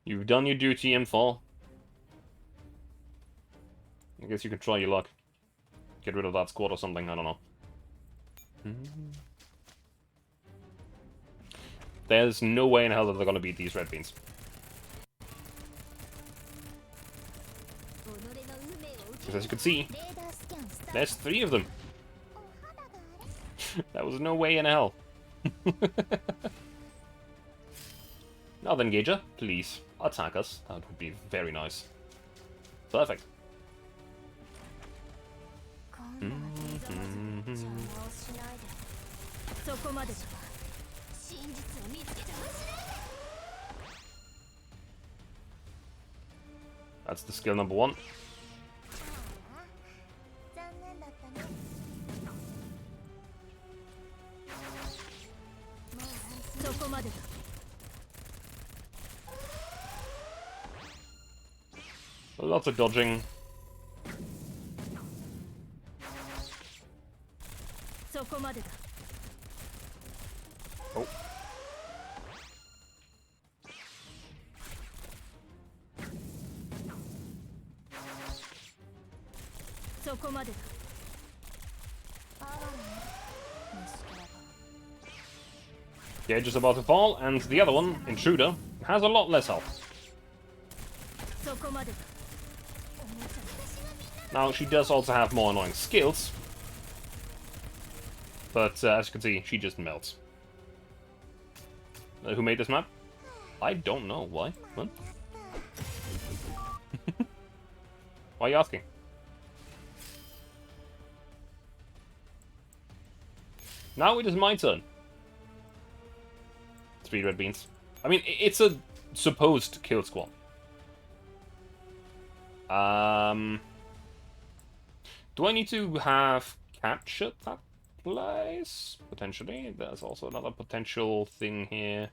You've done your duty, M4. I guess you can try your luck. Get rid of that squad or something, I don't know. There's no way in hell that they're gonna beat these red beans. Because as you can see, there's 3 of them. That was no way in hell. Now then, Gauger, please attack us. That would be very nice. Perfect. That's the skill number 1. Lots of dodging. Oh. Gauge is about to fall, and the other one, Intruder, has a lot less health. Now, she does also have more annoying skills, but as you can see, she just melts. Who made this map? I don't know. Why? What? Why are you asking? Now it is my turn. 3 red beans. I mean, it's a supposed kill squad. Do I need to have captured that place? Potentially. There's also another potential thing here.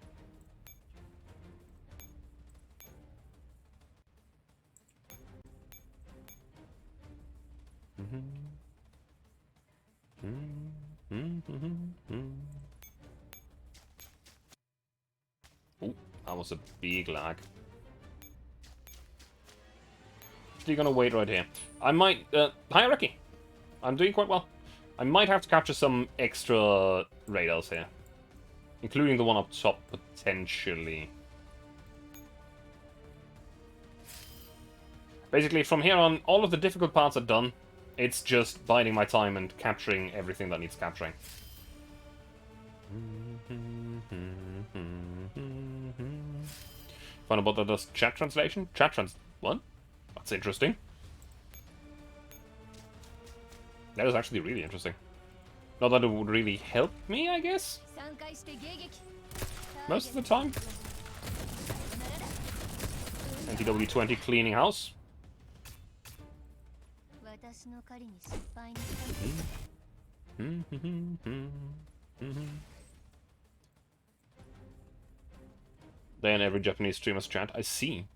Oh, that was a big lag. Still gonna wait right here. I might, hierarchy. I'm doing quite well. I might have to capture some extra radars here. Including the one up top, potentially. Basically, from here on, all of the difficult parts are done. It's just biding my time and capturing everything that needs capturing. Find about that does chat translation? What? That's interesting. That is actually really interesting. Not that it would really help me, I guess? Most of the time. NTW20 cleaning house. Then every Japanese streamer's chant. I see.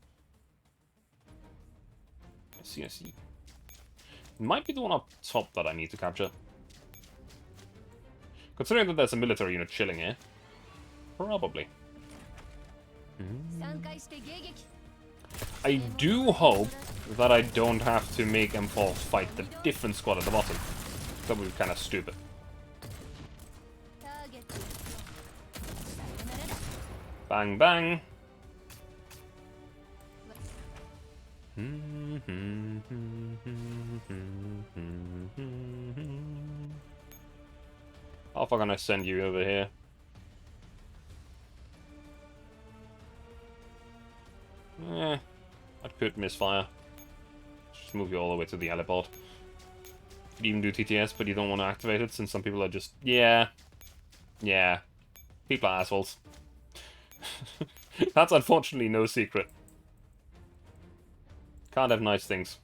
I see. It might be the one up top that I need to capture. Considering that there's a military unit chilling here. Probably. I do hope that I don't have to make M4 fight the different squad at the bottom. That would be kind of stupid. Bang, bang. How far can I send you over here? I could misfire. Just move you all the way to the heliport. Could even do TTS, but you don't want to activate it since some people are just... Yeah. People are assholes. That's unfortunately no secret. Can't have nice things.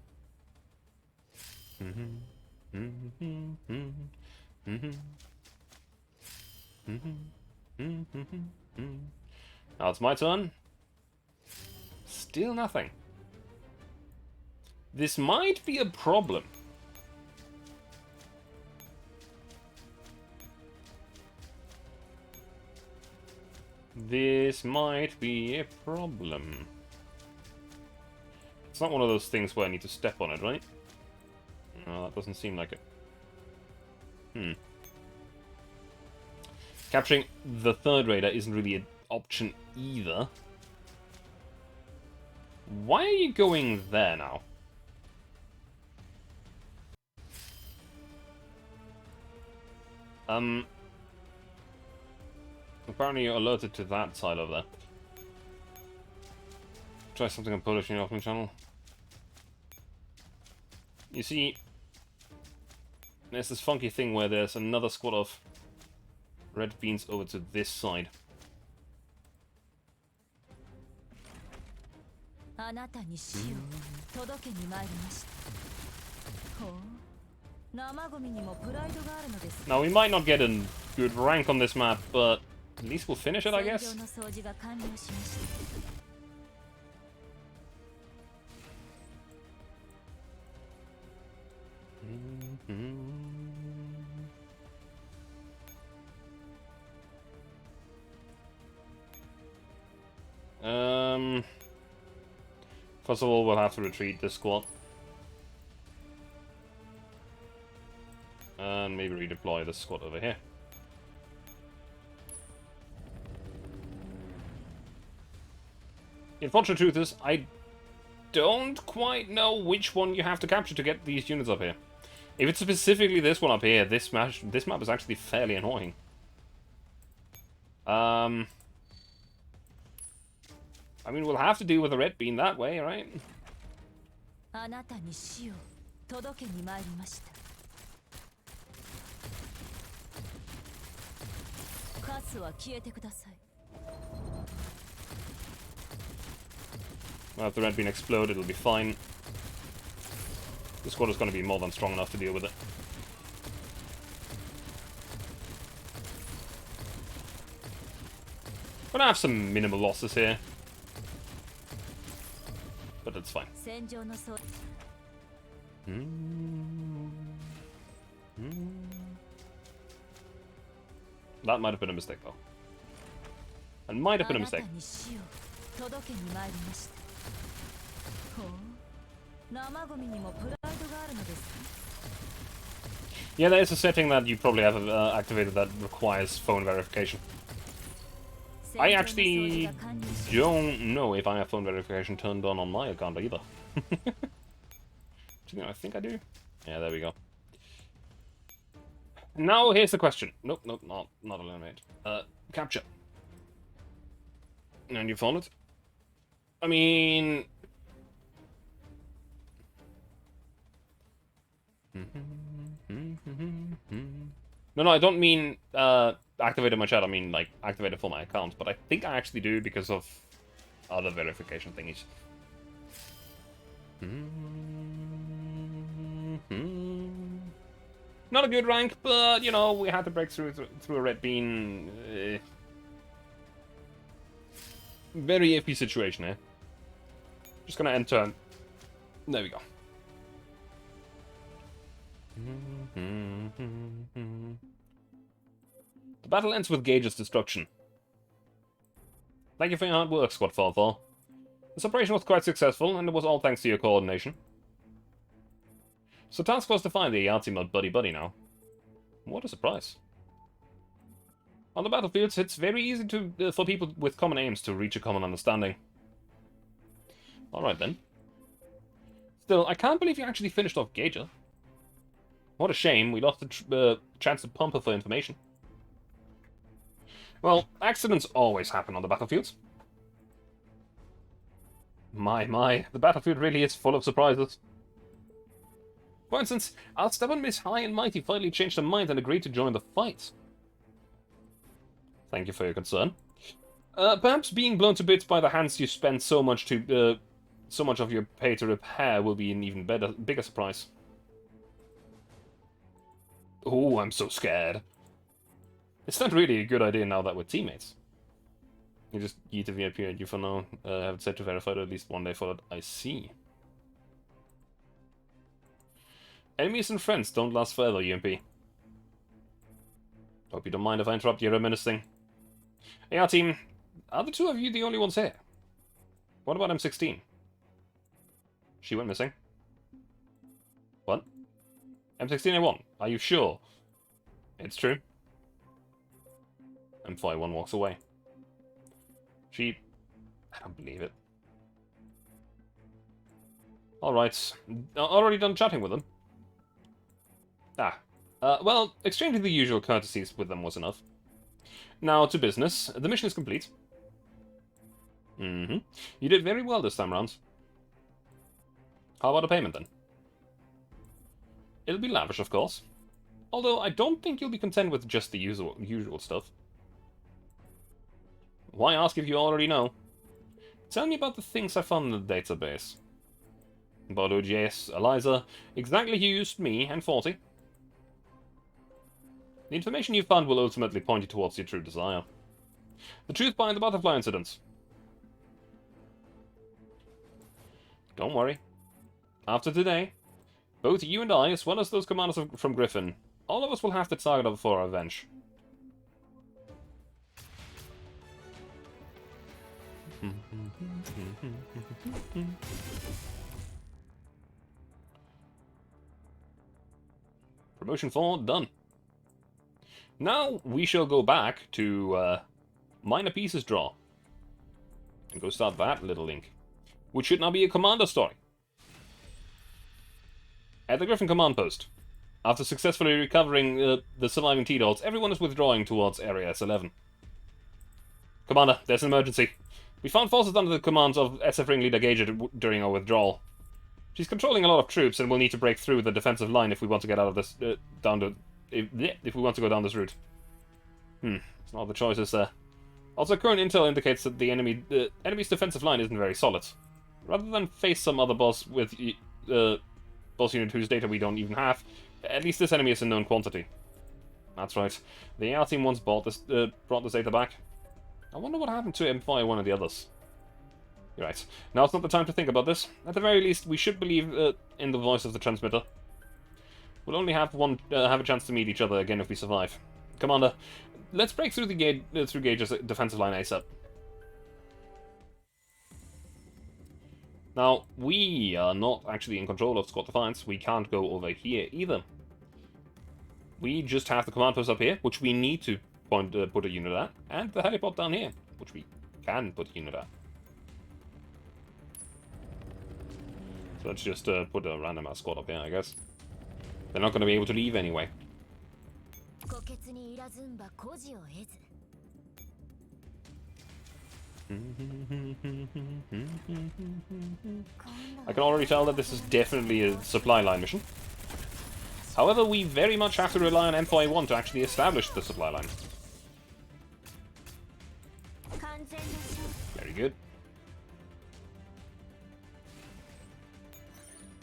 Now it's my turn. Still nothing. This might be a problem. This might be a problem. It's not one of those things where I need to step on it, right? No, that doesn't seem like it. Capturing the third raider isn't really an option either. Why are you going there now? Apparently you're alerted to that side over there. Try something in Polish in your offline channel. You see, there's this funky thing where there's another squad of red beans over to this side. Now, we might not get a good rank on this map, but at least we'll finish it, I guess. First of all, we'll have to retreat this squad. And maybe redeploy this squad over here. The unfortunate truth is, I don't quite know which one you have to capture to get these units up here. If it's specifically this one up here, this map is actually fairly annoying. I mean, we'll have to deal with the red bean that way, right? Well, if the red bean explodes, it'll be fine. The squad is going to be more than strong enough to deal with it. Gonna have some minimal losses here. But it's fine. That might have been a mistake, though. It might have been a mistake. Yeah, there is a setting that you probably have activated that requires phone verification. I actually don't know if I have phone verification turned on my account either. I think I do. Yeah, there we go. Now, here's the question. Nope, not eliminate. Capture. And you found it? I mean... No, I don't mean activated my chat. I mean like activated for my account. But I think I actually do because of other verification thingies. Not a good rank, but you know we had to break through a red bean. Very iffy situation here. Just gonna end turn. There we go. The battle ends with Gage's destruction. Thank you for your hard work, Squad 4-4. This operation was quite successful, and it was all thanks to your coordination. So task was to find the ultimate buddy-buddy now. What a surprise. On the battlefields, it's very easy for people with common aims to reach a common understanding. Alright then. Still, I can't believe you actually finished off Gager. What a shame, we lost the chance to pump her for information. Well, accidents always happen on the battlefields. My, the battlefield really is full of surprises. For instance, our stubborn Miss High and Mighty finally changed her mind and agreed to join the fight. Thank you for your concern. Perhaps being blown to bits by the hands you spent so much of your pay to repair will be an even bigger surprise. Oh, I'm so scared. It's not really a good idea now that we're teammates. You just eat a VIP and you for now have it set to verified at least one day for that. I see. Enemies and friends don't last forever, UMP. Hope you don't mind if I interrupt your reminiscing. Hey, our team, are the two of you the only ones here? What about M16? She went missing. What? M16A1, are you sure? It's true. M41 walks away. I don't believe it. Alright. Already done chatting with them? Well, exchanging the usual courtesies with them was enough. Now to business. The mission is complete. You did very well this time round. How about a payment then? It'll be lavish, of course. Although I don't think you'll be content with just the usual stuff. Why ask if you already know? Tell me about the things I found in the database. About OGS, Eliza, exactly who used me, and 40. The information you found will ultimately point you towards your true desire. The truth behind the butterfly incident. Don't worry. After today, both you and I, as well as those commanders from Griffin, all of us will have the target for our revenge. Promotion 4 done. Now we shall go back to Minor Pieces Draw and go start that little link, which should now be a commander story. At the Griffin command post, after successfully recovering the surviving T-Dogs, everyone is withdrawing towards Area S11. Commander, there's an emergency. We found forces under the command of SF Ringleader Gage during our withdrawal. She's controlling a lot of troops and will need to break through the defensive line if we want to get out of this if we want to go down this route. It's not the choices there. Also, current intel indicates that the enemy's defensive line isn't very solid. Rather than face some other boss with boss unit whose data we don't even have, at least this enemy is a known quantity. That's right. The AR team once brought this data back. I wonder what happened to M51 and the others. You're right. Now it's not the time to think about this. At the very least, we should believe in the voice of the transmitter. We'll only have a chance to meet each other again if we survive. Commander, let's break through through Gage's defensive line ASAP. Now, we are not actually in control of Squad Defiance. We can't go over here either. We just have the command post up here, which we need to put a unit at, and the heliport down here, which we can put a unit at. So let's just put a random ass squad up here, I guess. They're not going to be able to leave anyway. I can already tell that this is definitely a supply line mission. However, we very much have to rely on M4A1 to actually establish the supply line. Very good.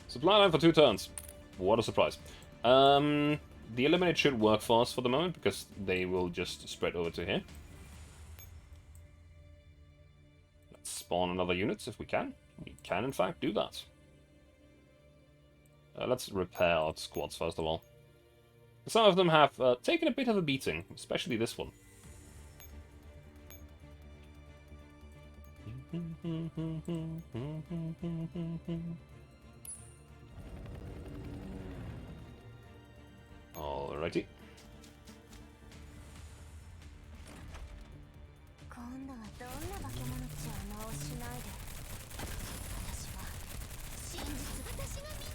Supply line for 2 turns. What a surprise. The eliminate should work for us for the moment, because they will just spread over to here. Let's spawn another units if we can. We can, in fact, do that. Let's repair our squads, first of all. Some of them have taken a bit of a beating, especially this one. Alrighty.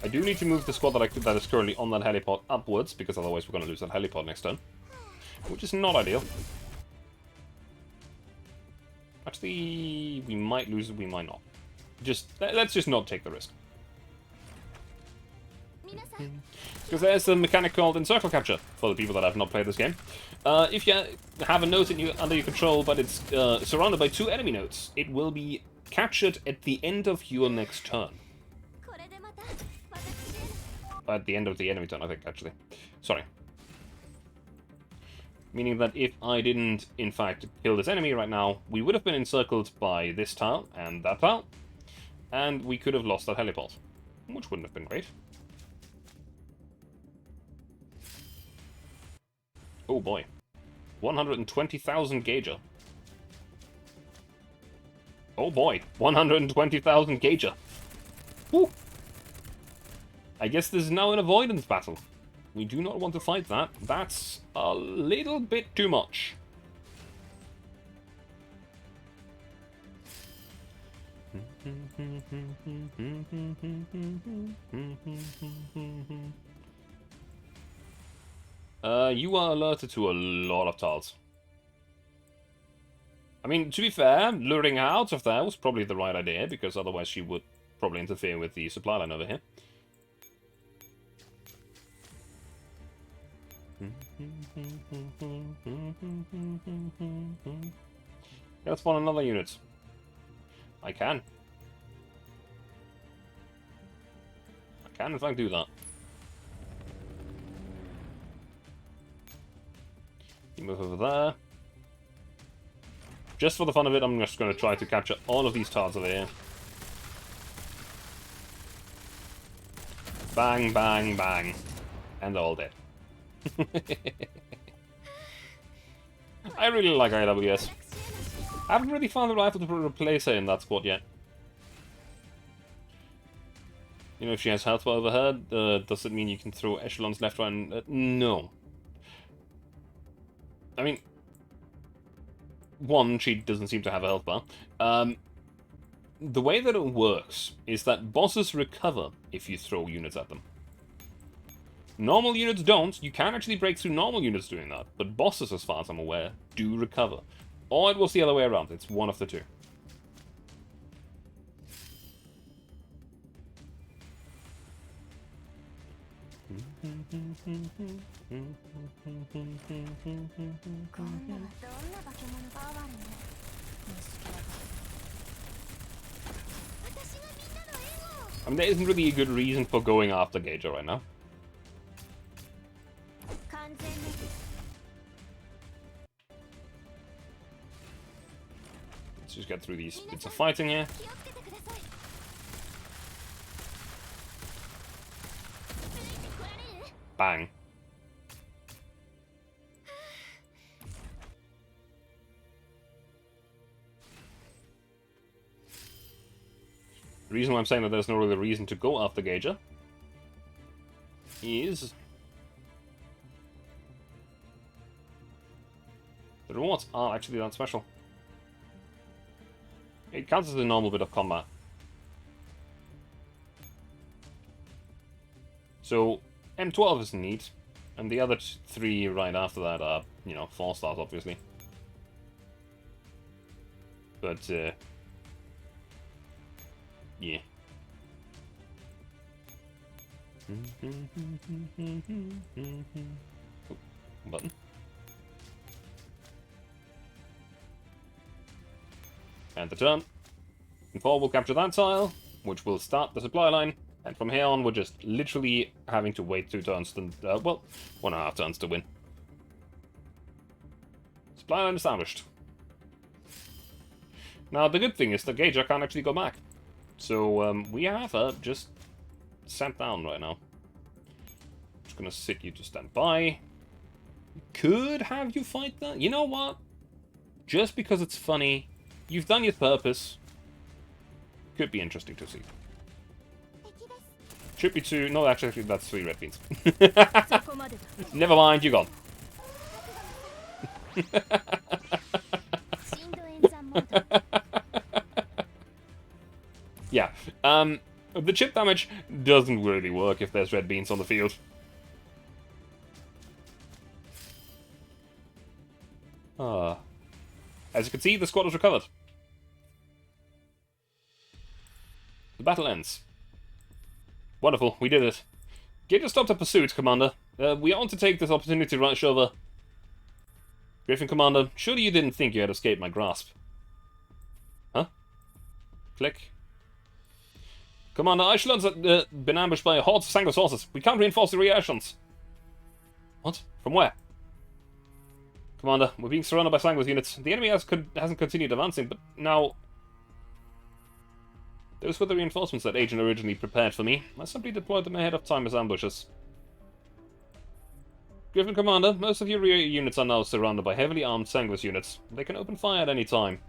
I do need to move the squad that is currently on that helipod upwards, because otherwise we're going to lose that helipod next turn. Which is not ideal. Actually, we might lose it, we might not. Let's just not take the risk. Because there's a mechanic called encircle capture, for the people that have not played this game. If you have a node under your control, but it's surrounded by 2 enemy nodes, it will be captured at the end of your next turn. At the end of the enemy turn, I think, actually. Sorry. Meaning that if I didn't, in fact, kill this enemy right now, we would have been encircled by this tile and that tile, and we could have lost that helipod, which wouldn't have been great. Oh boy. 120,000 gauger. Oh boy. 120,000 gauger. Woo! I guess this is now an avoidance battle. We do not want to fight that. That's a little bit too much. You are alerted to a lot of tiles. I mean, to be fair, luring her out of there was probably the right idea, because otherwise she would probably interfere with the supply line over here. Let's spawn another unit. I can. I can, in fact, do that. You move over there. Just for the fun of it, I'm just going to try to capture all of these tiles over here. Bang, bang, bang. And they're all dead. I really like IWS. I haven't really found the rifle to replace her in that squad yet. You know, if she has health bar over her, does it mean you can throw echelons left, right, and... no. I mean... one, she doesn't seem to have a health bar. The way that it works is that bosses recover if you throw units at them. Normal units don't. You can actually break through normal units doing that, but bosses, as far as I'm aware, do recover. Or it was the other way around. It's one of the two. I mean, there isn't really a good reason for going after Gauger right now. Let's just get through these bits of fighting here. Bang. The reason why I'm saying that there's no really reason to go after Gauger is the rewards are actually that special. It counts as a normal bit of combat. So M12 is neat, and the other 3 right after that are, you know, 4 stars, obviously. But, yeah. Oh, button. And the turn. And 4 will capture that tile, which will start the supply line. And from here on, we're just literally having to wait 2 turns to, well, 1.5 turns to win. Supply line established. Now, the good thing is the Gauger can't actually go back. So, we have her just sat down right now. Just gonna sit you to stand by. Could have you fight that? You know what? Just because it's funny, you've done your purpose. Could be interesting to see. Should be 2. No, actually, that's 3 red beans. Never mind, you're gone. Yeah, the chip damage doesn't really work if there's red beans on the field. As you can see, the squad has recovered. The battle ends. Wonderful, we did it. Gauger stopped our pursuit, Commander. We ought to take this opportunity to rush over. Griffin, Commander, surely you didn't think you had escaped my grasp? Huh? Click. Commander, echelons have been ambushed by hordes of Sanguis forces. We can't reinforce the reactions. What? From where? Commander, we're being surrounded by Sanguis units. The enemy hasn't continued advancing, but now... Those were the reinforcements that Agent originally prepared for me. I simply deployed them ahead of time as ambushes. Griffin, Commander, most of your rear units are now surrounded by heavily armed Sanguis units. They can open fire at any time.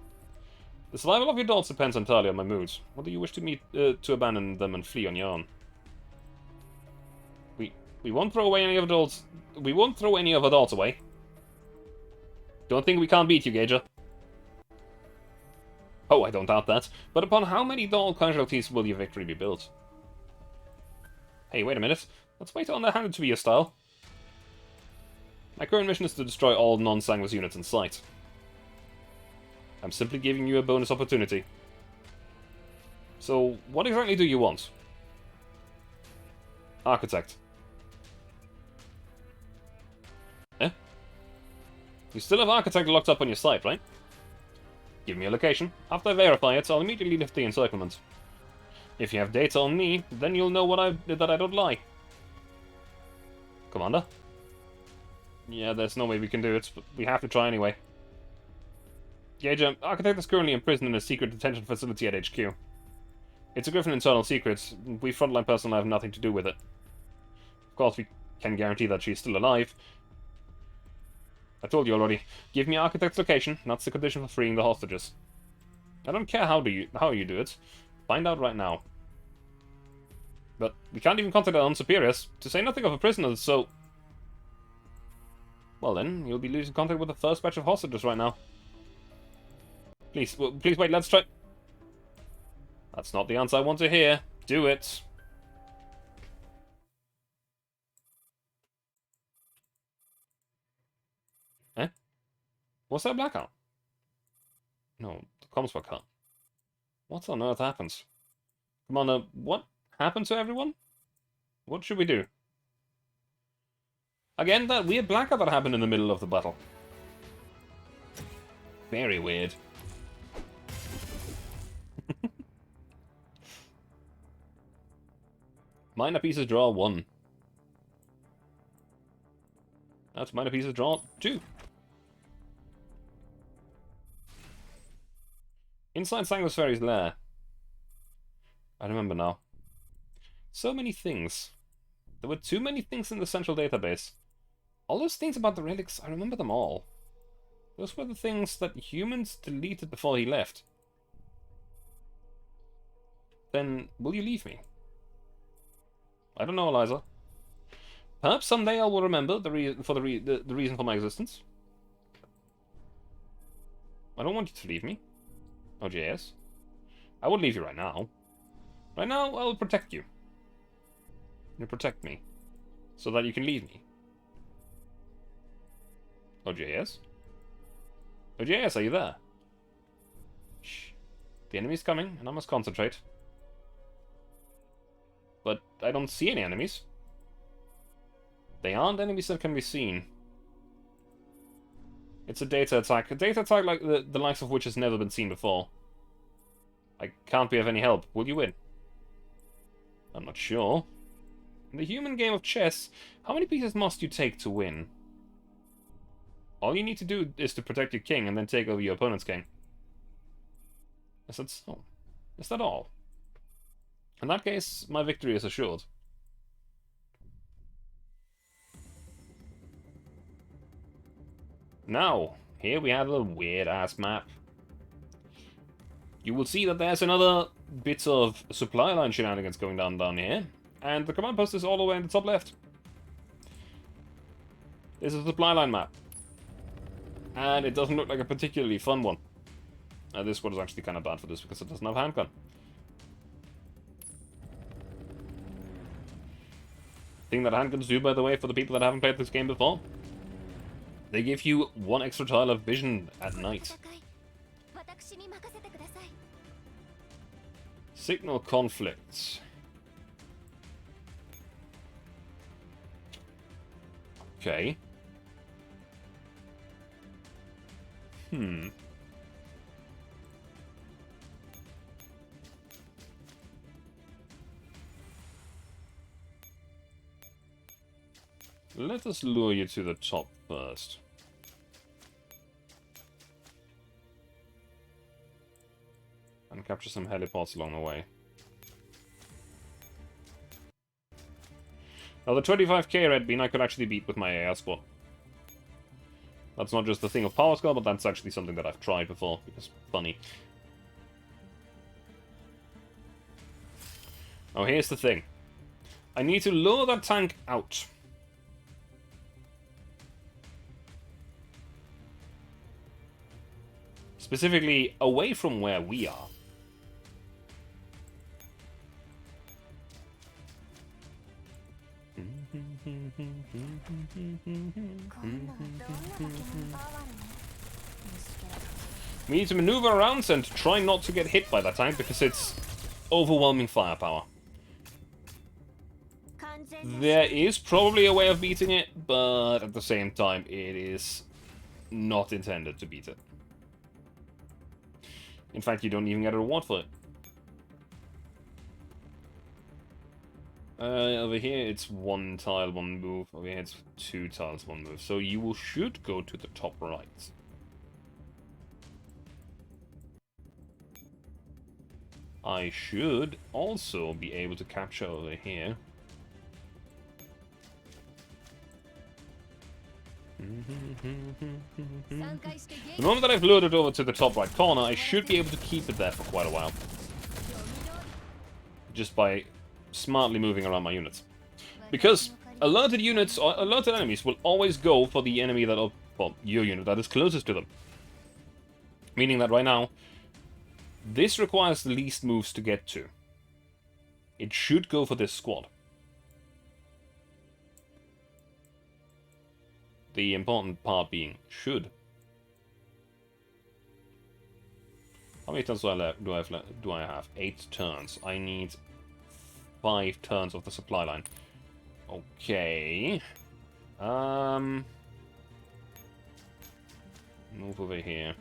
The survival of your dolts depends entirely on my moods. Whether you wish to abandon them and flee on your own. We won't throw away any of the dolts. We won't throw any of our dolts away. Don't think we can't beat you, Gauger. Oh, I don't doubt that. But upon how many dolt casualties will your victory be built? Hey, wait a minute. Let's wait on the hand to be your style. My current mission is to destroy all non-Sanguis units in sight. I'm simply giving you a bonus opportunity. So, what exactly do you want? Architect. Eh? You still have Architect locked up on your site, right? Give me a location. After I verify it, I'll immediately lift the encirclement. If you have data on me, then you'll know that I don't lie. Commander? Yeah, there's no way we can do it, but we have to try anyway. Gauger, Architect is currently imprisoned in a secret detention facility at HQ. It's a Griffin internal secret. We Frontline personnel have nothing to do with it. Of course, we can guarantee that she's still alive. I told you already. Give me Architect's location. That's the condition for freeing the hostages. I don't care how you do it. Find out right now. But we can't even contact our own superiors, to say nothing of the prisoners, so... Well then, you'll be losing contact with the first batch of hostages right now. Please wait, let's try... That's not the answer I want to hear. Do it. Eh? What's that blackout? No, the comms were cut. What on earth happens? Commander, what happened to everyone? What should we do? Again, that weird blackout that happened in the middle of the battle. Very weird. Minor pieces draw 1. That's minor pieces draw 2. Inside Sanguis Ferry's lair. I remember now. So many things. There were too many things in the central database. All those things about the relics, I remember them all. Those were the things that humans deleted before he left. Then, will you leave me? I don't know, Eliza. Perhaps someday I will remember the reason for my existence. I don't want you to leave me. Oh, JS. I won't leave you right now. Right now, I will protect you. You protect me. So that you can leave me. Oh, JS? Oh, JS, are you there? Shh. The enemy's coming, and I must concentrate. but I don't see any enemies. They aren't enemies that can be seen. It's a data attack. A data attack like the likes of which has never been seen before. I can't be of any help. Will you win? I'm not sure. In the human game of chess, how many pieces must you take to win? All you need to do is to protect your king and then take over your opponent's king. Is that so? Is that all? In that case, my victory is assured. Now, here we have a weird-ass map. You will see that there's another bit of supply line shenanigans going down here, and the command post is all the way in the top left. This is a supply line map, and it doesn't look like a particularly fun one. This one is actually kind of bad for this because it doesn't have handgun. Thing that handguns do, by the way, for the people that haven't played this game before, they give you 1 extra tile of vision at night. Signal conflicts. Okay. Let us lure you to the top first. And capture some helipods along the way. Now the 25k red bean I could actually beat with my AI squad. That's not just a thing of power skill, but that's actually something that I've tried before, because funny. Oh, here's the thing. I need to lure that tank out. Specifically, away from where we are. We need to maneuver around and try not to get hit by that tank because it's overwhelming firepower. There is probably a way of beating it, but at the same time, it is not intended to beat it. In fact, you don't even get a reward for it. Over here, it's 1 tile, 1 move. Over here, it's 2 tiles, 1 move. So you should go to the top right. I should also be able to capture over here. The moment that I've lured it over to the top right corner, I should be able to keep it there for quite a while. Just by smartly moving around my units. Because alerted units, or alerted enemies, will always go for the enemy that, well, your unit that is closest to them. Meaning that right now, this requires the least moves to get to. It should go for this squad. The important part being should. How many turns do I have? 8 turns. I need 5 turns of the supply line. Okay. Move over here.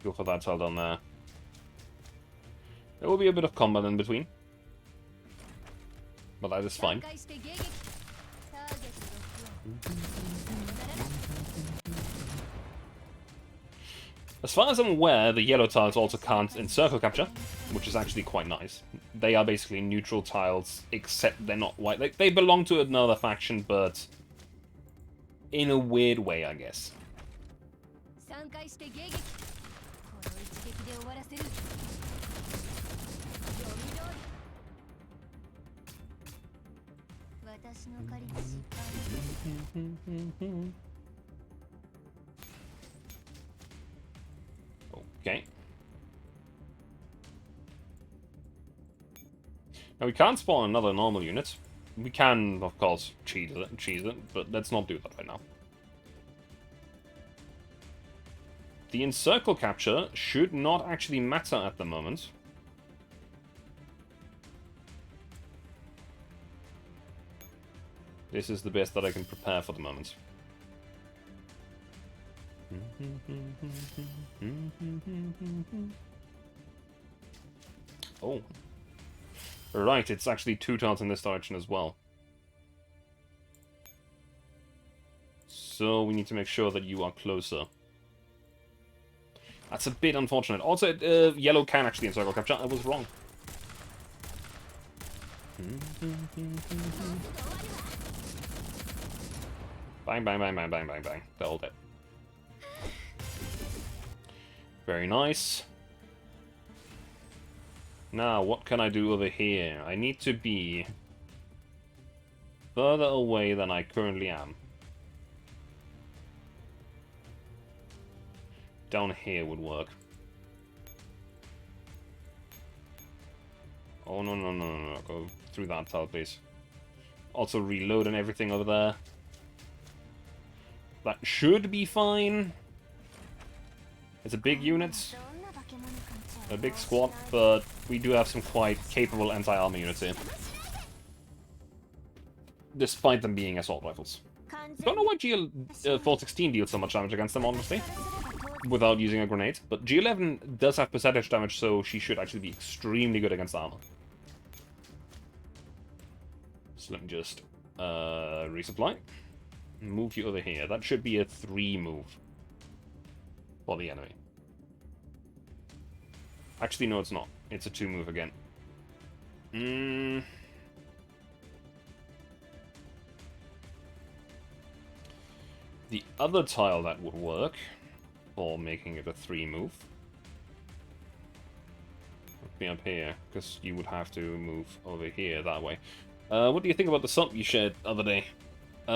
Go for that tile down there. There will be a bit of combat in between. But that is fine. As far as I'm aware, the yellow tiles also can't encircle capture, which is actually quite nice. They are basically neutral tiles, except they're not white. They belong to another faction, but in a weird way, I guess. Okay. Now we can't spawn another normal unit. We can, of course, cheese it, but let's not do that right now. The encircle capture should not actually matter at the moment. This is the best that I can prepare for the moment. Oh. Right, it's actually 2 tiles in this direction as well. So we need to make sure that you are closer. That's a bit unfortunate. Also, yellow can actually encircle capture. I was wrong. Bang, bang, bang, bang, bang, bang, bang. They're all dead. Very nice. Now, what can I do over here? I need to be further away than I currently am. Down here would work. Oh, no, no, no, no, no. Go through that tile, please. Also reload and everything over there. That should be fine. It's a big unit. A big squad, but we do have some quite capable anti-armor units here. Despite them being assault rifles. Don't know why GL416 deals so much damage against them, honestly. Without using a grenade. But G11 does have percentage damage, so she should actually be extremely good against armor. So let me just resupply. Move you over here. That should be a 3 move for the enemy. Actually, no, it's not. It's a 2 move again. The other tile that would work for making it a 3 move would be up here, because you would have to move over here that way. What do you think about the sump you shared the other day? I'm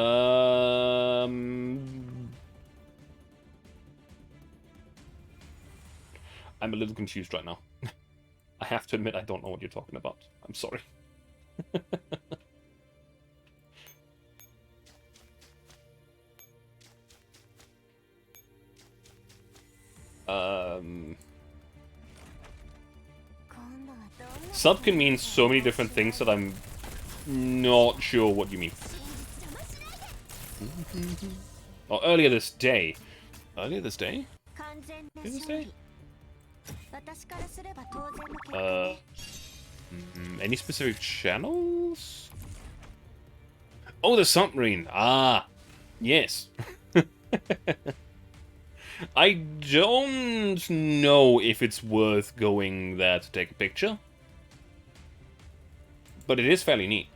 a little confused right now. I have to admit I don't know what you're talking about. I'm sorry. Sub can mean so many different things that I'm not sure what you mean. Oh, earlier this day. Earlier this day? This day? Any specific channels? Oh, the submarine. Ah, yes. I don't know if it's worth going there to take a picture. But it is fairly neat.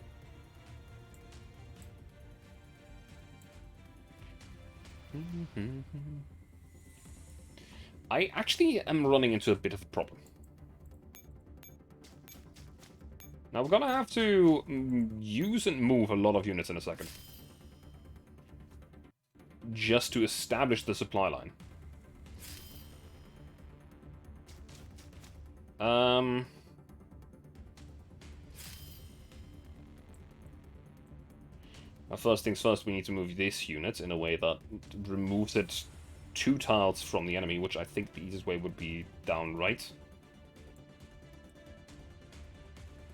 I actually am running into a bit of a problem. Now we're gonna have to use and move a lot of units in a second. Just to establish the supply line. First things first, we need to move this unit in a way that removes it 2 tiles from the enemy, which I think the easiest way would be down right.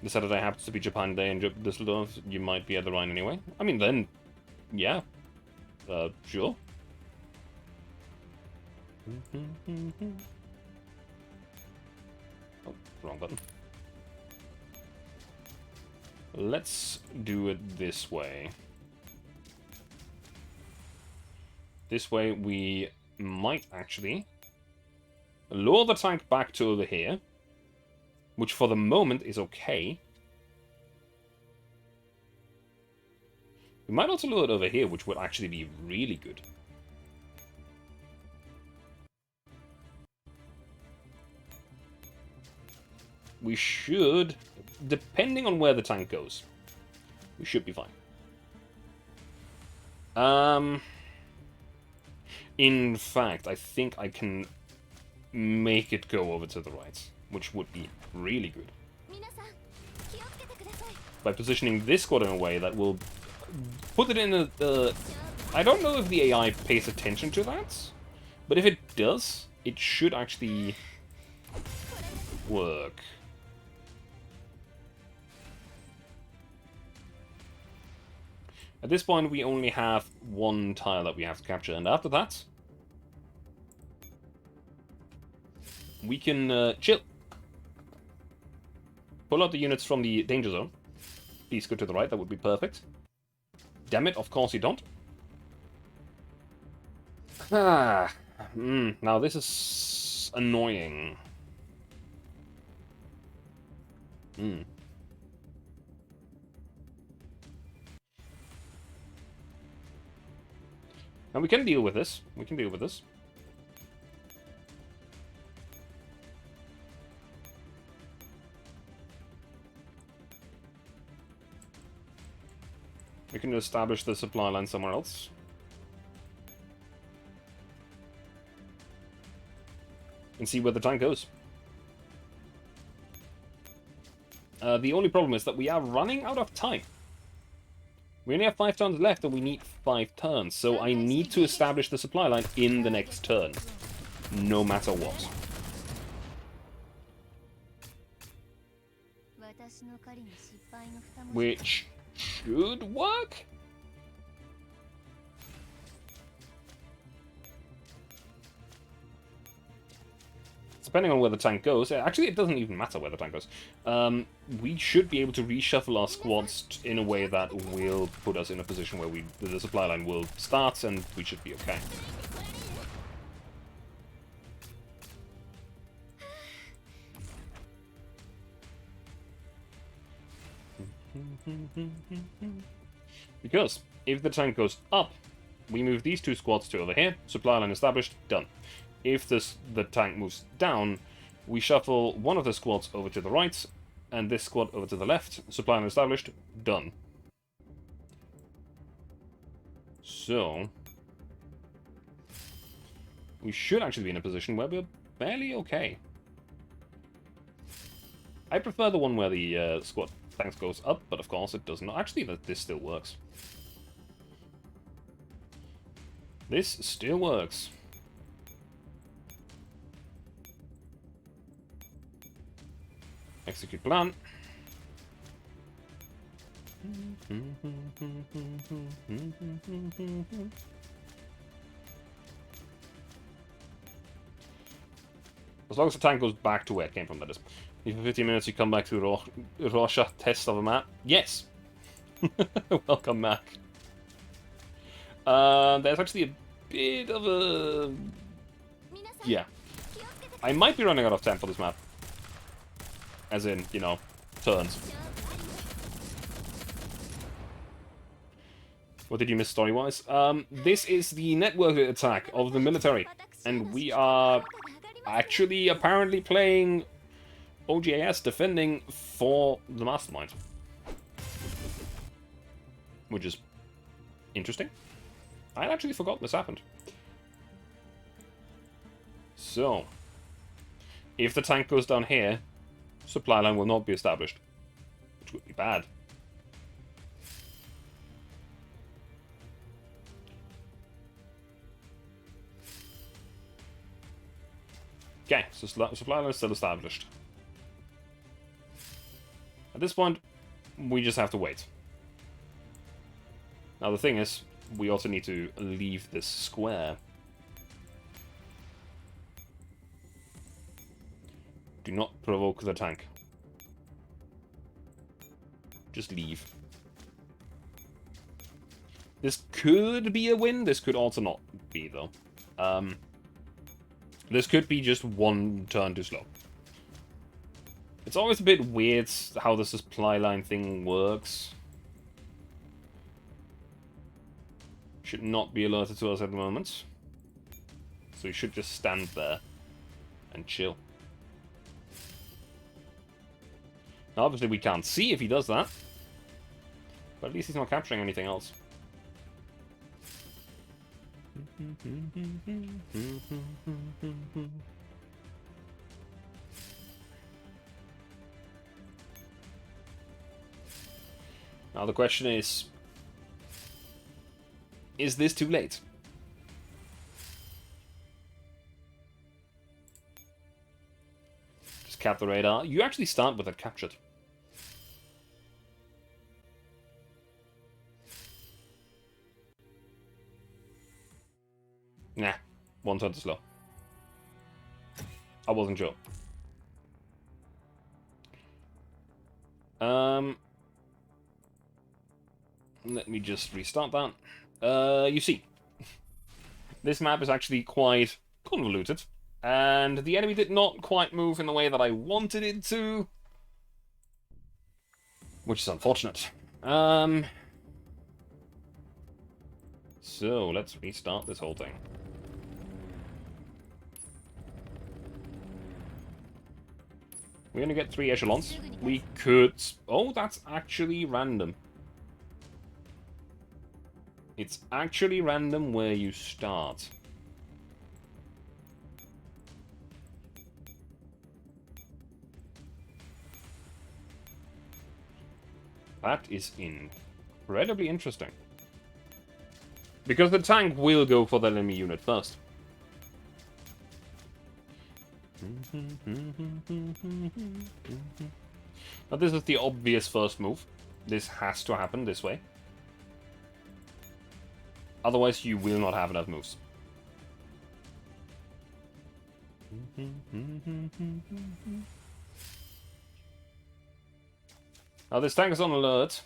The Saturday happens to be Japan Day in Düsseldorf, you might be at the Rhine anyway. I mean, then, yeah. Sure. Oh, wrong button. Let's do it this way. This way we might actually lure the tank back to over here, which for the moment is okay. We might also lure it over here, which would actually be really good. We should, depending on where the tank goes, we should be fine. In fact, I think I can make it go over to the right, which would be really good. By positioning this squad in a way that will put it in a... I don't know if the AI pays attention to that, but if it does, it should actually work. At this point, we only have one tile that we have to capture, and after that, we can chill. Pull out the units from the danger zone. Please go to the right, that would be perfect. Damn it, of course you don't. Now this is annoying. And we can deal with this. We can deal with this. We can establish the supply line somewhere else. And see where the tank goes. The only problem is that we are running out of time. We only have 5 turns left and we need 5 turns, so I need to establish the supply line in the next turn. No matter what. Which should work? Depending on where the tank goes. Actually, it doesn't even matter where the tank goes. We should be able to reshuffle our squads in a way that will put us in a position where the supply line will start, and we should be okay. Because if the tank goes up, we move these 2 squads to over here, supply line established, done. If the tank moves down, we shuffle one of the squads over to the right, and this squad over to the left, supply line established, done. So, we should actually be in a position where we're barely okay. I prefer the one where the squad tanks goes up, but of course it does not. Actually, this still works. This still works. Execute plan. As long as the tank goes back to where it came from, that is. If for 15 minutes you come back to Rorschach test of a map. Yes! Welcome back. There's actually a bit of a... Yeah. I might be running out of time for this map. As in, you know, turns. What did you miss story-wise? This is the networked attack of the military. And we are actually apparently playing OGAS defending for the Mastermind. Which is interesting. I actually forgot this happened. So, if the tank goes down here, supply line will not be established, which would be bad. Okay, so supply line is still established. At this point, we just have to wait. Now the thing is, we also need to leave this square. Do not provoke the tank. Just leave. This could be a win. This could also not be, though. This could be just one turn too slow. It's always a bit weird how the supply line thing works. Should not be alerted to us at the moment. So we should just stand there and chill. Now, obviously we can't see if he does that. But at least he's not capturing anything else. Now the question is this too late? cap the radar. You actually start with it captured. Nah, one turn too slow. I wasn't sure. Let me just restart that. You see, this map is actually quite convoluted, and the enemy did not quite move in the way that I wanted it to, which is unfortunate. So let's restart this whole thing. We're gonna get 3 echelons. We could... Oh, that's actually random. It's actually random where you start. That is incredibly interesting. Because the tank will go for the enemy unit first. Now this is the obvious first move. This has to happen this way. Otherwise you will not have enough moves. Now this tank is on alert,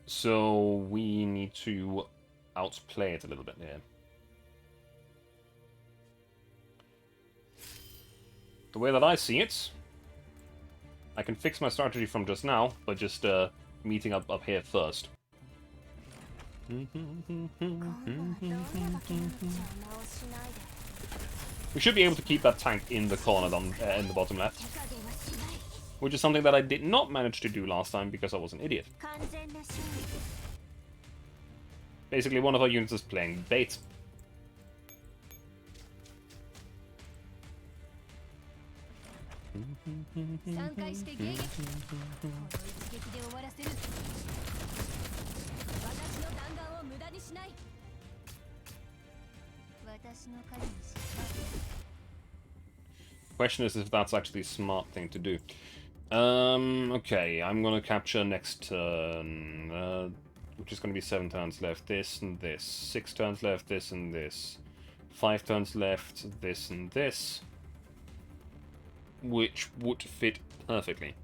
so we need to outplay it a little bit here. The way that I see it, I can fix my strategy from just now by just meeting up here first. We should be able to keep that tank in the corner down in the bottom left, which is something that I did not manage to do last time because I was an idiot. Basically, one of our units is playing bait. Question is if that's actually a smart thing to do. Okay, I'm gonna capture next turn, which is gonna be 7 turns left, this and this. 6 turns left, this and this. 5 turns left, this and this. Which would fit perfectly.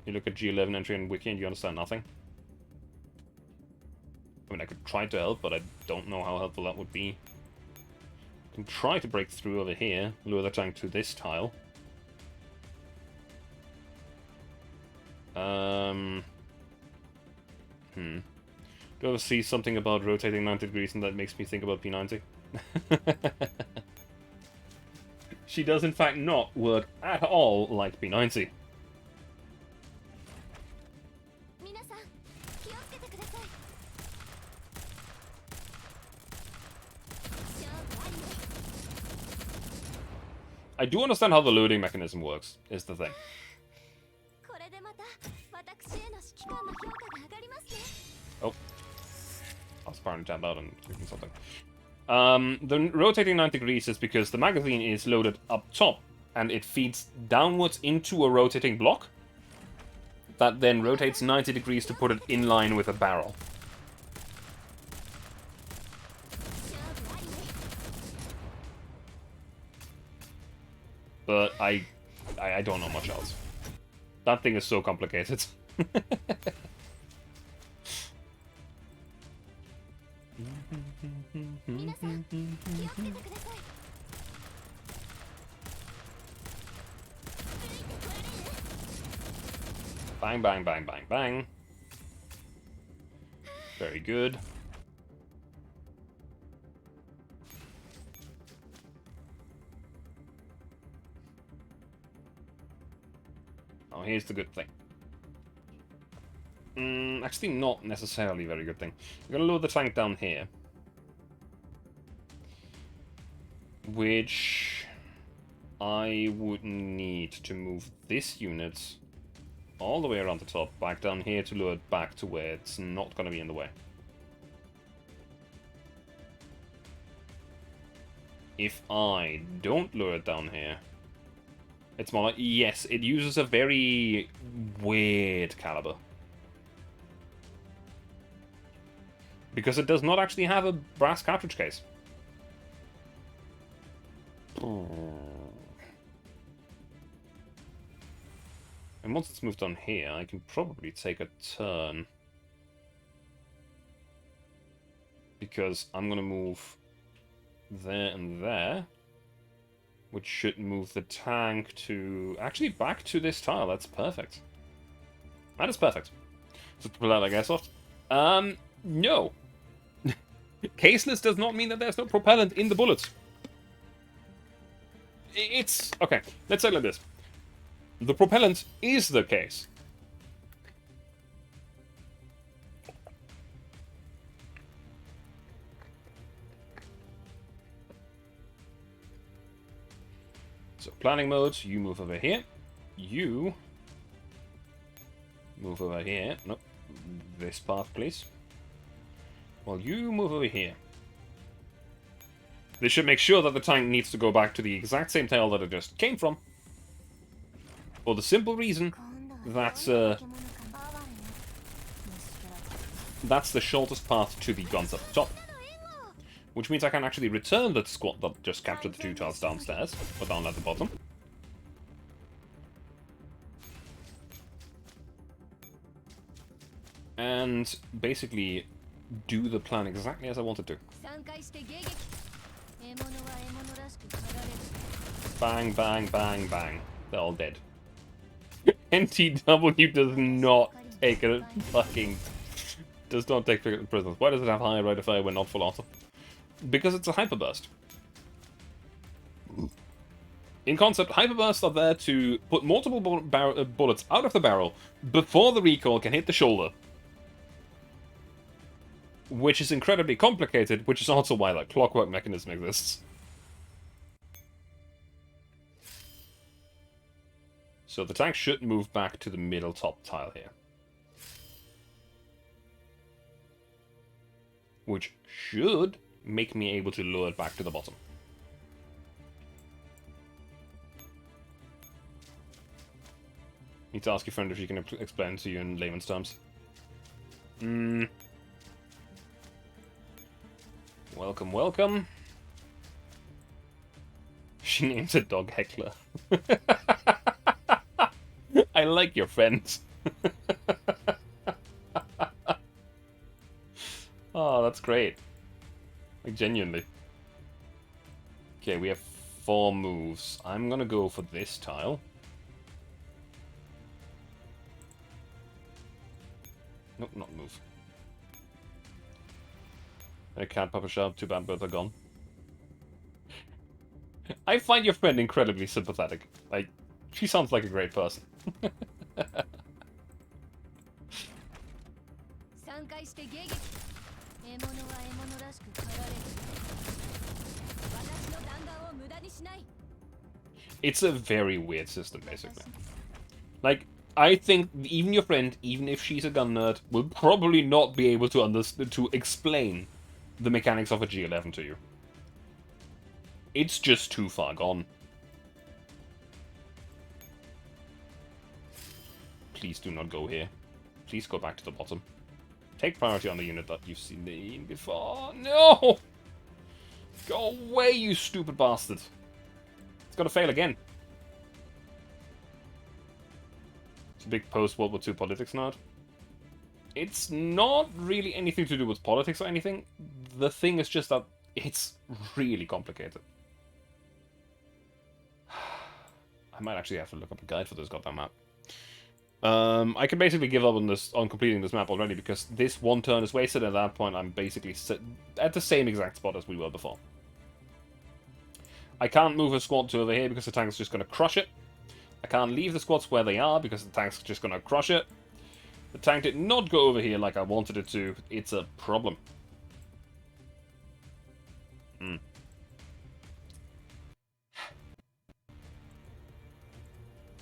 You look at G11 entry and wiki and you understand nothing. I mean, I could try to help, but I don't know how helpful that would be. I can try to break through over here, lure the tank to this tile. Do you ever see something about rotating 90 degrees and that makes me think about P90? She does in fact not work at all like P90. I do understand how the loading mechanism works, is the thing. Oh. I was apparently tapped out and clicking something. The rotating 90 degrees is because the magazine is loaded up top, and it feeds downwards into a rotating block that then rotates 90 degrees to put it in line with a barrel. But I don't know much else. That thing is so complicated. Bang, bang, bang, bang, bang. Very good. Oh, here's the good thing. Actually, not necessarily a very good thing. I'm gonna lower the tank down here. Which I would need to move this unit all the way around the top, back down here to lure it back to where it's not gonna be in the way. if I don't lure it down here, it's more like, yes, it uses a very weird caliber. Because it does not actually have a brass cartridge case. And once it's moved on here, I can probably take a turn. Because I'm going to move there and there. Which should move the tank to... actually, back to this tile. That's perfect. That is perfect. So pull out, I guess, off. No. Caseless does not mean that there's no propellant in the bullets. It's... okay, let's say it like this. The propellant is the case. So, planning mode, you move over here. You move over here. Nope. This path, please. Well, you move over here. This should make sure that the tank needs to go back to the exact same tail that it just came from. For the simple reason that that's the shortest path to the guns up top. Which means I can actually return the squad that just captured the 2 tiles downstairs, or down at the bottom. And basically do the plan exactly as I wanted to. Bang, bang, bang, bang. They're all dead. NTW does not take a fucking... does not take prisoners. Why does it have higher rate of fire when not full auto? Because it's a hyperburst. In concept, hyperbursts are there to put multiple bullets out of the barrel before the recoil can hit the shoulder. Which is incredibly complicated, which is also why that clockwork mechanism exists. So the tank should move back to the middle top tile here. Which should make me able to lure it back to the bottom. Need to ask your friend if she can explain to you in layman's terms. Welcome, welcome. She names a dog Heckler. I like your friends. Oh, that's great. Like, genuinely. Okay, we have 4 moves. I'm gonna go for this tile. Nope, not move. I can't pop a sharp, too bad both are gone. I find your friend incredibly sympathetic. Like, she sounds like a great person. It's a very weird system, basically. Like, I think even your friend, even if she's a gun nerd, will probably not be able to explain the mechanics of a G11 to you. It's just too far gone. Please do not go here. Please go back to the bottom. Take priority on the unit that you've seen before. No! Go away, you stupid bastard. It's gonna fail again. It's a big post-World War II politics nerd. It's not really anything to do with politics or anything. The thing is just that it's really complicated. I might actually have to look up a guide for this goddamn map. I can basically give up on completing this map already because this one turn is wasted. At that point, I'm basically at the same exact spot as we were before. I can't move a squad to over here because the tank's just going to crush it. I can't leave the squads where they are because the tank's just going to crush it. The tank did not go over here like I wanted it to. It's a problem.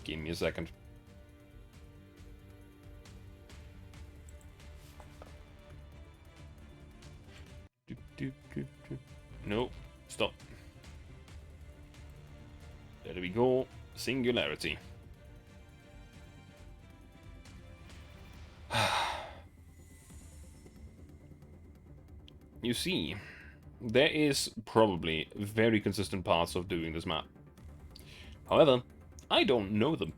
Give me a second. No, stop. There we go. Singularity. You see, there is probably very consistent paths of doing this map. However, I don't know them.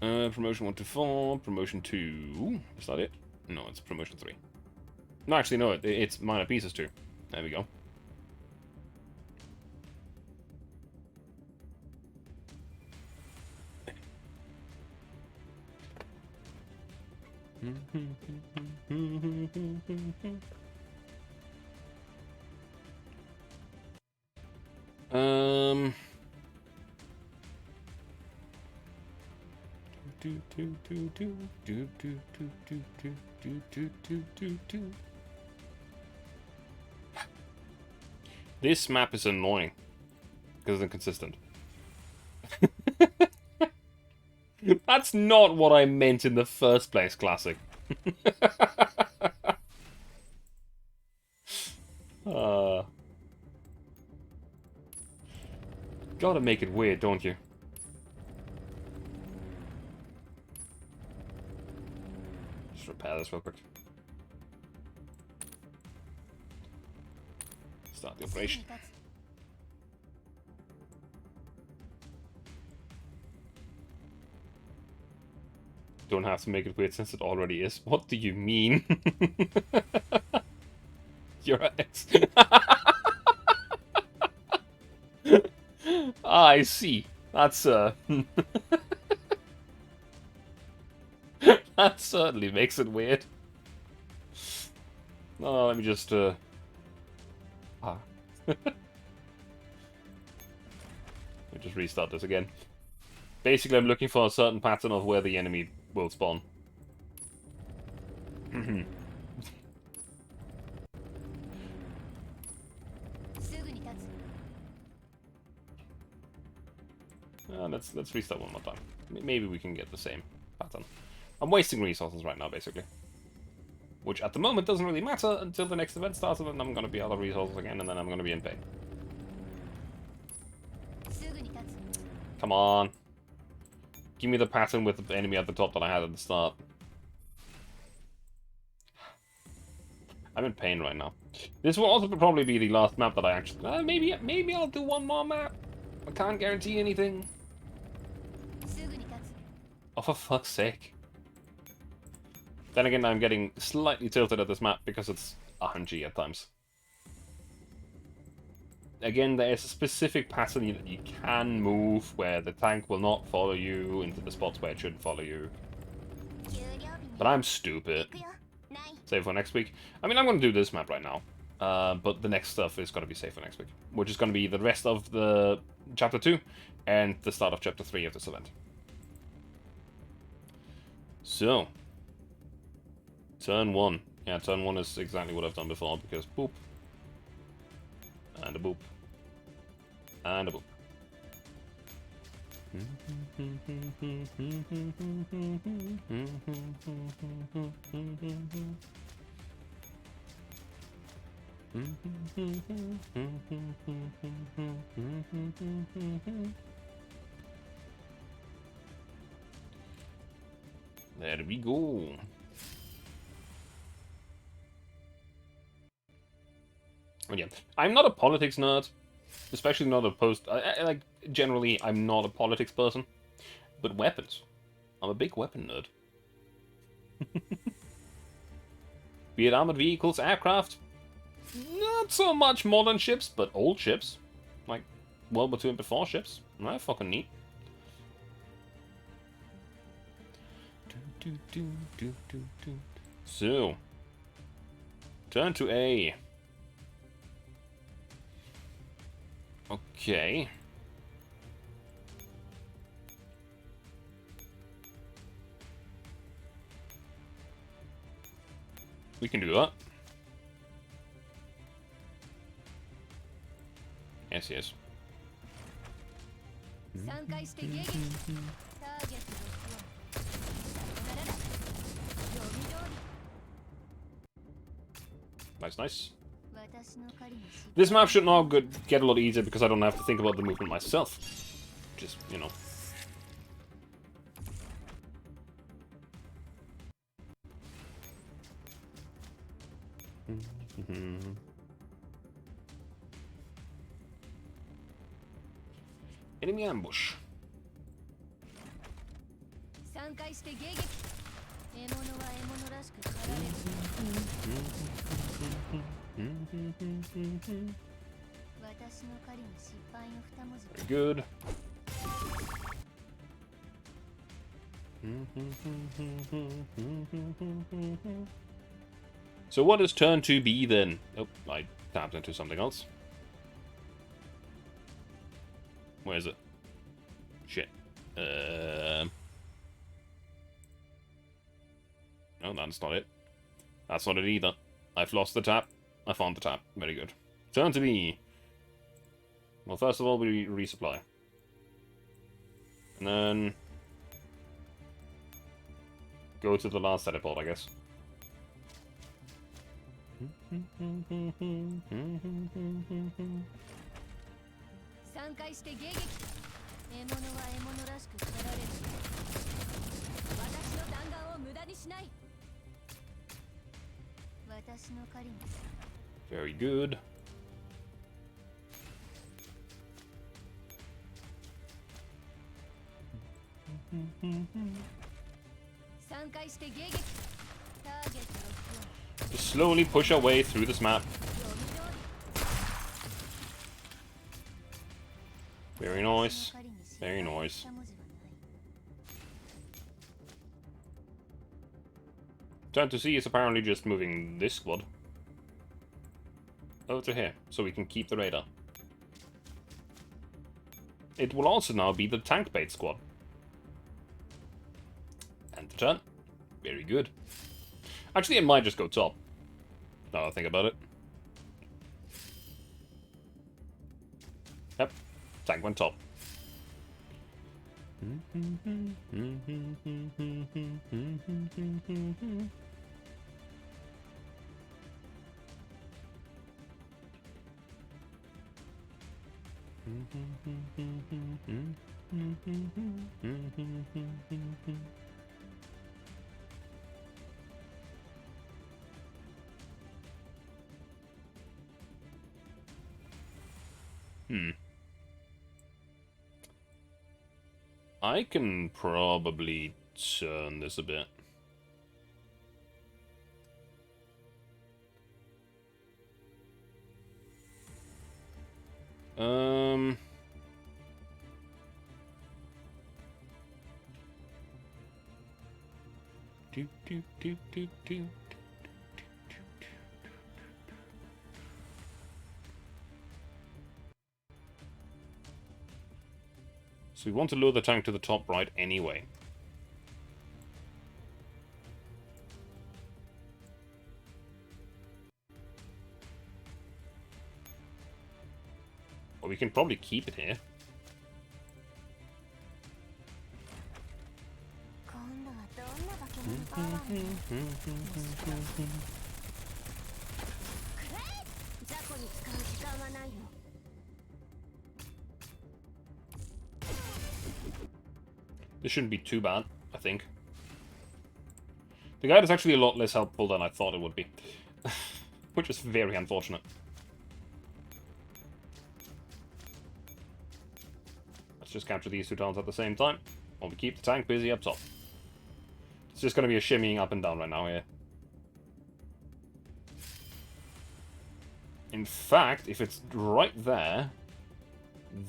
Promotion 1 to 4, promotion 2... Is that it? No, it's promotion 3. No, actually, no, it's minor pieces too. There we go. This map is annoying because it's inconsistent. That's not what I meant in the first place, Classic. Gotta make it weird, don't you? Just repair this real quick. Start the operation. Don't have to make it weird since it already is. What do you mean? You're an ex. Ah, I see. That's that certainly makes it weird. Oh, let me just Let me just restart this again. Basically, I'm looking for a certain pattern of where the enemy will spawn. Let's restart one more time. Maybe we can get the same pattern. I'm wasting resources right now, basically. Which, at the moment, doesn't really matter until the next event starts, and then I'm gonna be out of resources again, and then I'm gonna be in pain. Come on. Give me the pattern with the enemy at the top that I had at the start. I'm in pain right now. This will also probably be the last map that I actually... maybe I'll do one more map. I can't guarantee anything. Oh, for fuck's sake. Then again, I'm getting slightly tilted at this map because it's RNG at times. Again, there is a specific pattern that you can move where the tank will not follow you into the spots where it shouldn't follow you. But I'm stupid. Save for next week. I mean, I'm going to do this map right now. But the next stuff is going to be saved for next week. Which is going to be the rest of the Chapter 2 and the start of Chapter 3 of this event. So. Turn 1. Yeah, turn 1 is exactly what I've done before because boop. And a boop. And a boop. There we go. And yeah, I'm not a politics nerd, especially not a like, generally, I'm not a politics person, but weapons. I'm a big weapon nerd. Be it armored vehicles, aircraft, not so much modern ships, but old ships, like World War II and before ships. They're fucking neat. So, turn to A. Okay. We can do that. Yes, yes. Nice, nice. This map should now get a lot easier because I don't have to think about the movement myself. Just, you know. Enemy ambush. Very good. So what is turn 2B then? Oh, I tapped into something else. Where is it? Shit. No, that's not it. That's not it either. I've lost the tap. I found the tap. Very good. Turn to B. Well, first of all, we resupply. And then go to the last teleport, I guess. Very good. Just slowly push our way through this map. Very nice. Very nice. Turn to C is apparently just moving this squad over to here, so we can keep the radar. It will also now be the tank bait squad. And the turn. Very good. Actually, it might just go top. Now I think about it. Yep. Tank went top. I can probably turn this a bit. So we want to lure the tank to the top right anyway. Or we can probably keep it here. This shouldn't be too bad, I think. The guide is actually a lot less helpful than I thought it would be. Which is very unfortunate. Let's just capture these two towns at the same time, while we keep the tank busy up top. It's just going to be a shimmying up and down right now here. In fact, if it's right there,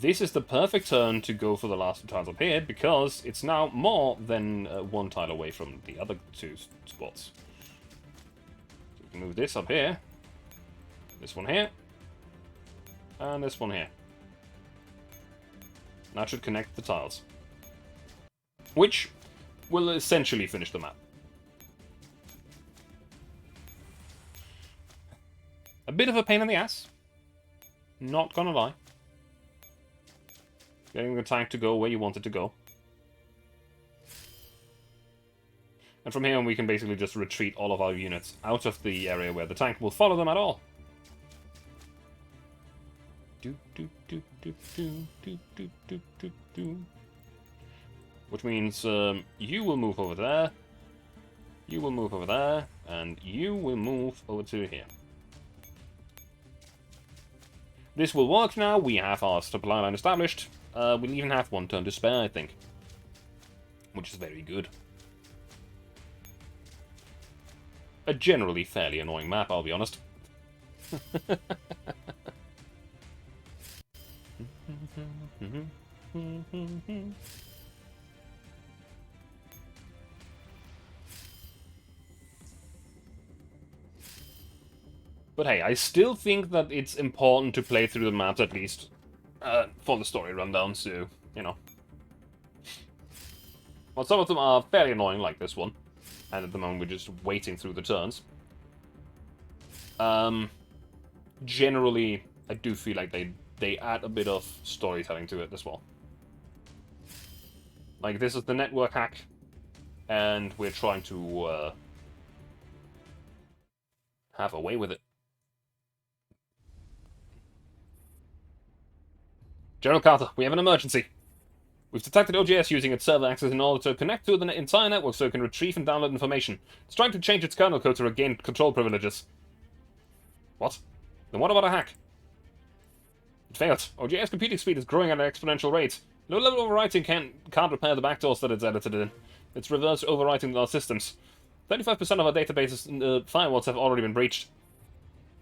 this is the perfect turn to go for the last two tiles up here, because it's now more than one tile away from the other two spots. So we can move this up here, this one here, and this one here. That should connect the tiles, which will essentially finish the map. A bit of a pain in the ass, not gonna lie. Getting the tank to go where you want it to go. And from here on we can basically just retreat all of our units out of the area where the tank will follow them at all. Which means you will move over there, you will move over there, and you will move over to here. This will work now. We have our supply line established. We'll even have one turn to spare, I think. Which is very good. A generally fairly annoying map, I'll be honest. But hey, I still think that it's important to play through the maps at least for the story rundown, so, you know. Well, some of them are fairly annoying, like this one. And at the moment, we're just waiting through the turns. Generally, I do feel like they add a bit of storytelling to it as well. Like, this is the network hack, and we're trying to have a way with it. General Carter, we have an emergency. We've detected OGS using its server access in order to connect to the entire network so it can retrieve and download information. It's trying to change its kernel code to regain control privileges. What? Then what about a hack? It failed. OGS computing speed is growing at an exponential rate. Low-level overwriting can't repair the backdoors that it's edited in. It's reverse overwriting our systems. 35% of our databases firewalls have already been breached.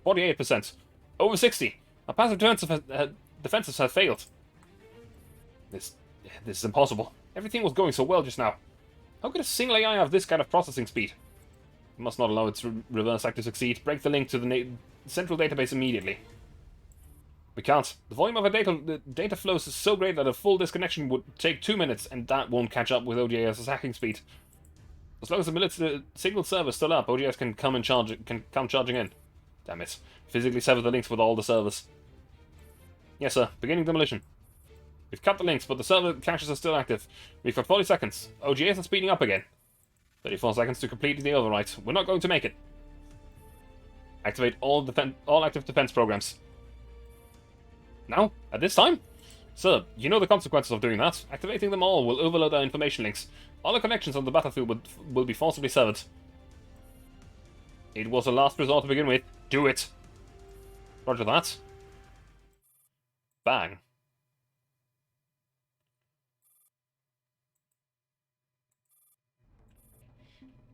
48%. Over 60. Our passive defenses have failed. This is impossible. Everything was going so well just now. How could a single AI have this kind of processing speed? We must not allow its reverse hack to succeed. Break the link to the central database immediately. We can't. The volume of our data flows is so great that a full disconnection would take 2 minutes, and that won't catch up with OGS's hacking speed. As long as the signal server is still up, OGS can come charging in. Damn it. Physically sever the links with all the servers. Yes, sir. Beginning demolition. We've cut the links, but the server caches are still active. We've got 40 seconds. OGS is speeding up again. 34 seconds to complete the overwrite. We're not going to make it. Activate all active defense programs. Now? At this time? Sir, you know the consequences of doing that. Activating them all will overload our information links. All the connections on the battlefield will be forcibly severed. It was a last resort to begin with. Do it. Roger that. Bang.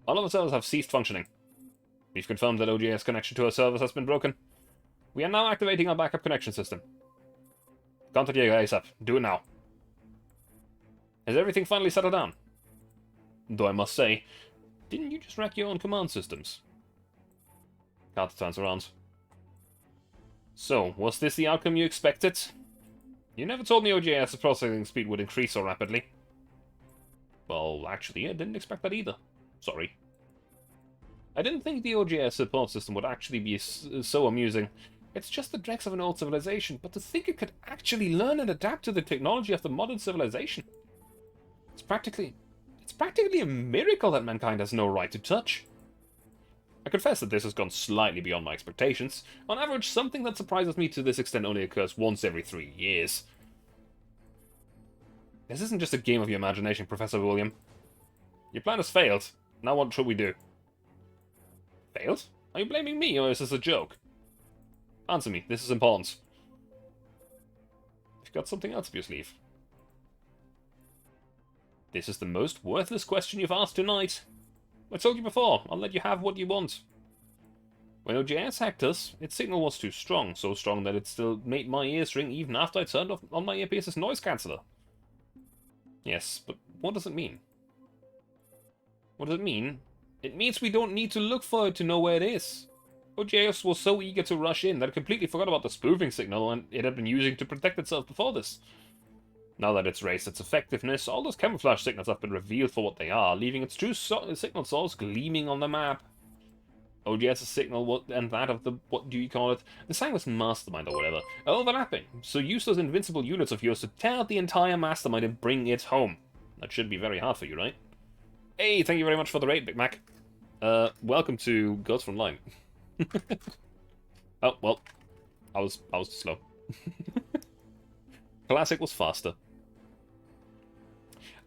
All of the servers have ceased functioning. We've confirmed that OGS connection to our servers has been broken. We are now activating our backup connection system. Contact Jaeger ASAP. Do it now. Has everything finally settled down? Though I must say, didn't you just wreck your own command systems? Carter turns around. So, was this the outcome you expected? You never told me OGS's processing speed would increase so rapidly. Well, actually, I didn't expect that either. Sorry. I didn't think the OGS support system would actually be so amusing. It's just the dregs of an old civilization, but to think it could actually learn and adapt to the technology of the modern civilization. It's practically a miracle that mankind has no right to touch. I confess that this has gone slightly beyond my expectations. On average, something that surprises me to this extent only occurs once every 3 years. This isn't just a game of your imagination, Professor William. Your plan has failed. Now what should we do? Failed? Are you blaming me, or is this a joke? Answer me, this is important. You've got something else up your sleeve. This is the most worthless question you've asked tonight. I told you before, I'll let you have what you want. When OGS hacked us, its signal was too strong, so strong that it still made my ears ring even after I turned on my earpiece's noise canceller. Yes, but what does it mean? What does it mean? It means we don't need to look for it to know where it is. OGS was so eager to rush in that it completely forgot about the spoofing signal and it had been using to protect itself before this. Now that it's raised its effectiveness, all those camouflage signals have been revealed for what they are, leaving its true signal source gleaming on the map. OGS's signal and that of the, what do you call it, the Sanguis mastermind or whatever, are overlapping, so use those invincible units of yours to tear out the entire mastermind and bring it home. That should be very hard for you, right? Hey, thank you very much for the raid, Big Mac. Welcome to Ghost Frontline. Oh, well, I was too slow. Classic was faster.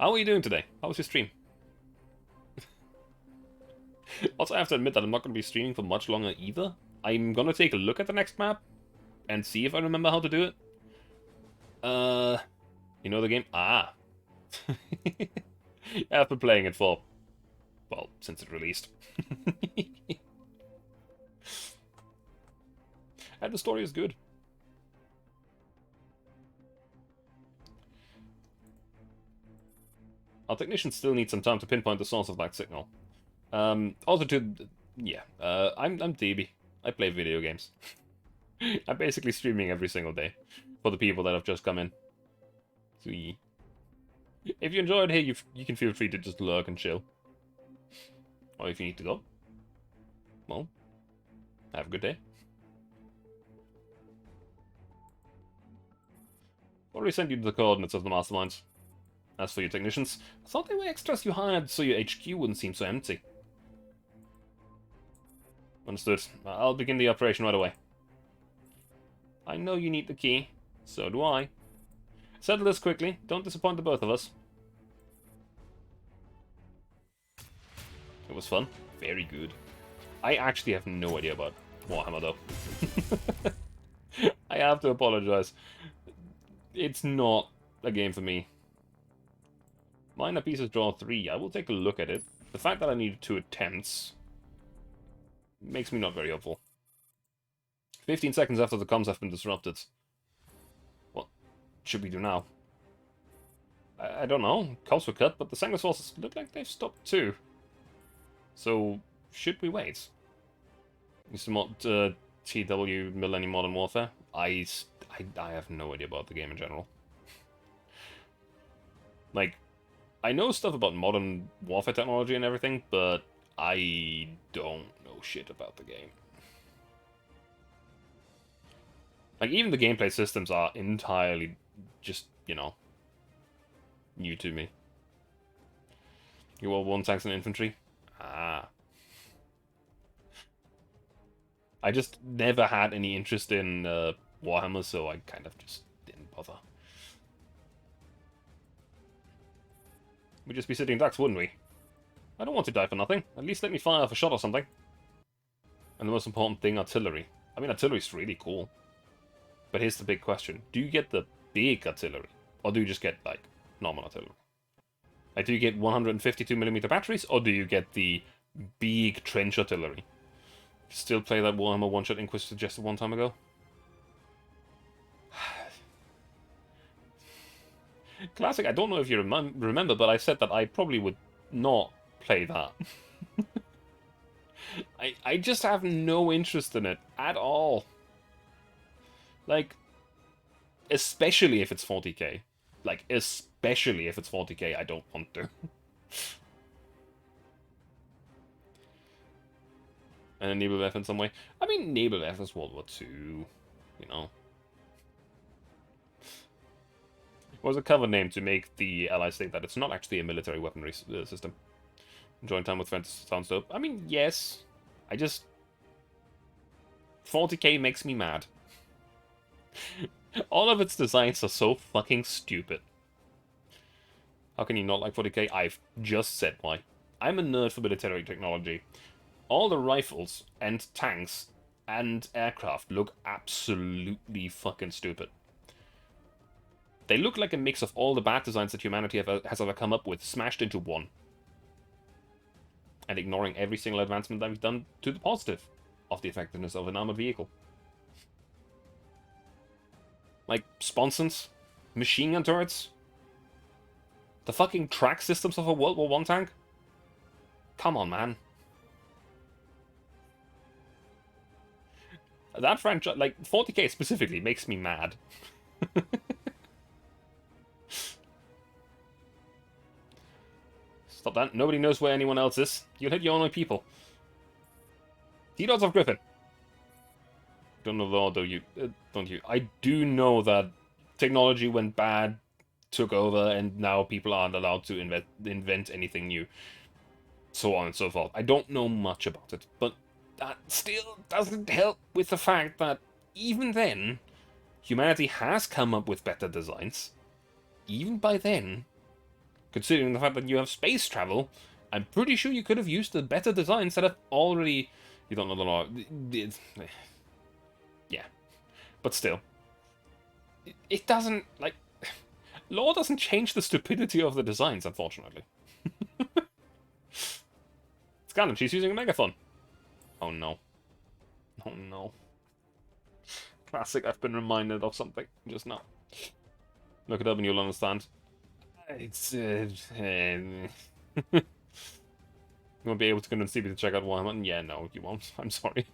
How are you doing today? How was your stream? Also, I have to admit that I'm not going to be streaming for much longer either. I'm going to take a look at the next map and see if I remember how to do it. You know the game? Ah. I've been playing it for, well, since it released. And the story is good. Our technicians still need some time to pinpoint the source of that signal. Also yeah, I'm DB. I play video games. I'm basically streaming every single day for the people that have just come in. So, if you enjoyed, hey, you can feel free to just lurk and chill. Or if you need to go, well, have a good day. Already sent you the coordinates of the masterminds. As for your technicians, I thought they were extras you hired so your HQ wouldn't seem so empty. Understood. I'll begin the operation right away. I know you need the key. So do I. Settle this quickly. Don't disappoint the both of us. It was fun. Very good. I actually have no idea about Warhammer, though. I have to apologize. It's not a game for me. Minor pieces draw 3. I will take a look at it. The fact that I needed 2 attempts makes me not very hopeful. 15 seconds after the comms have been disrupted. What should we do now? I don't know. Comms were cut, but the Sanguis forces look like they've stopped too. So, should we wait? Mr. TW Millennium Modern Warfare? I have no idea about the game in general. Like, I know stuff about modern warfare technology and everything, but I don't know shit about the game. Like, even the gameplay systems are entirely just, you know, new to me. You all one tanks and infantry? Ah. I just never had any interest in Warhammer, so I kind of just didn't bother. We'd just be sitting ducks, wouldn't we? I don't want to die for nothing. At least let me fire off a shot or something. And the most important thing, artillery. I mean, artillery's really cool. But here's the big question. Do you get the big artillery? Or do you just get, like, normal artillery? Like, do you get 152mm batteries? Or do you get the big trench artillery? Still play that Warhammer one-shot Inquisitor suggested one time ago? Classic, I don't know if you remember, but I said that I probably would not play that. I just have no interest in it at all. Like, especially if it's 40k. Like, especially if it's 40k, I don't want to. And a Nebelwerfer in some way. I mean, Nebelwerfer's World War II, you know. Was a cover name to make the Allies think that it's not actually a military weaponry system. Enjoying time with friends sounds dope. I mean, yes. I just... 40k makes me mad. All of its designs are so fucking stupid. How can you not like 40k? I've just said why. I'm a nerd for military technology. All the rifles and tanks and aircraft look absolutely fucking stupid. They look like a mix of all the bad designs that humanity has ever come up with, smashed into one. And ignoring every single advancement that we've done to the positive of the effectiveness of an armored vehicle. Like, sponsons, machine gun turrets, the fucking track systems of a World War I tank. Come on, man. That franchise, like, 40k specifically, makes me mad. Stop that. Nobody knows where anyone else is. You'll hit your own people. T-Dots of Griffin. Don't know the law, though, you... don't you? I do know that technology went bad, took over, and now people aren't allowed to invent anything new. So on and so forth. I don't know much about it, but that still doesn't help with the fact that even then, humanity has come up with better designs. Even by then, considering the fact that you have space travel, I'm pretty sure you could have used the better designs that have already... You don't know the law. Yeah. But still. It doesn't, like... Law doesn't change the stupidity of the designs, unfortunately. Scanlan, she's using a megaphone. Oh no. Oh no. Classic, I've been reminded of something just now. Look it up and you'll understand. It's... you won't be able to convince CB to check out Warhammer? Yeah, no, you won't. I'm sorry.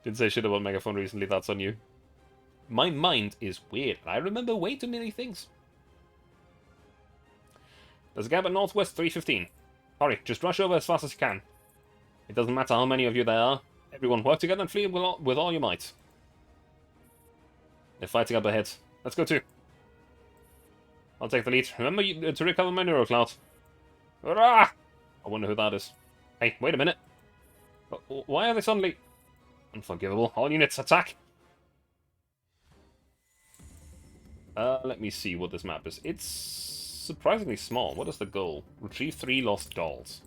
Didn't say shit about Megaphone recently, that's on you. My mind is weird, and I remember way too many things. There's a gap at Northwest 315. Hurry, just rush over as fast as you can. It doesn't matter how many of you there are. Everyone work together and flee with all your might. They're fighting up ahead. Let's go too. I'll take the lead. Remember to recover my neurocloud. Hurrah! I wonder who that is. Hey, wait a minute. Why are they suddenly... Unforgivable. All units, attack! Let me see what this map is. It's surprisingly small. What is the goal? Retrieve 3 lost dolls.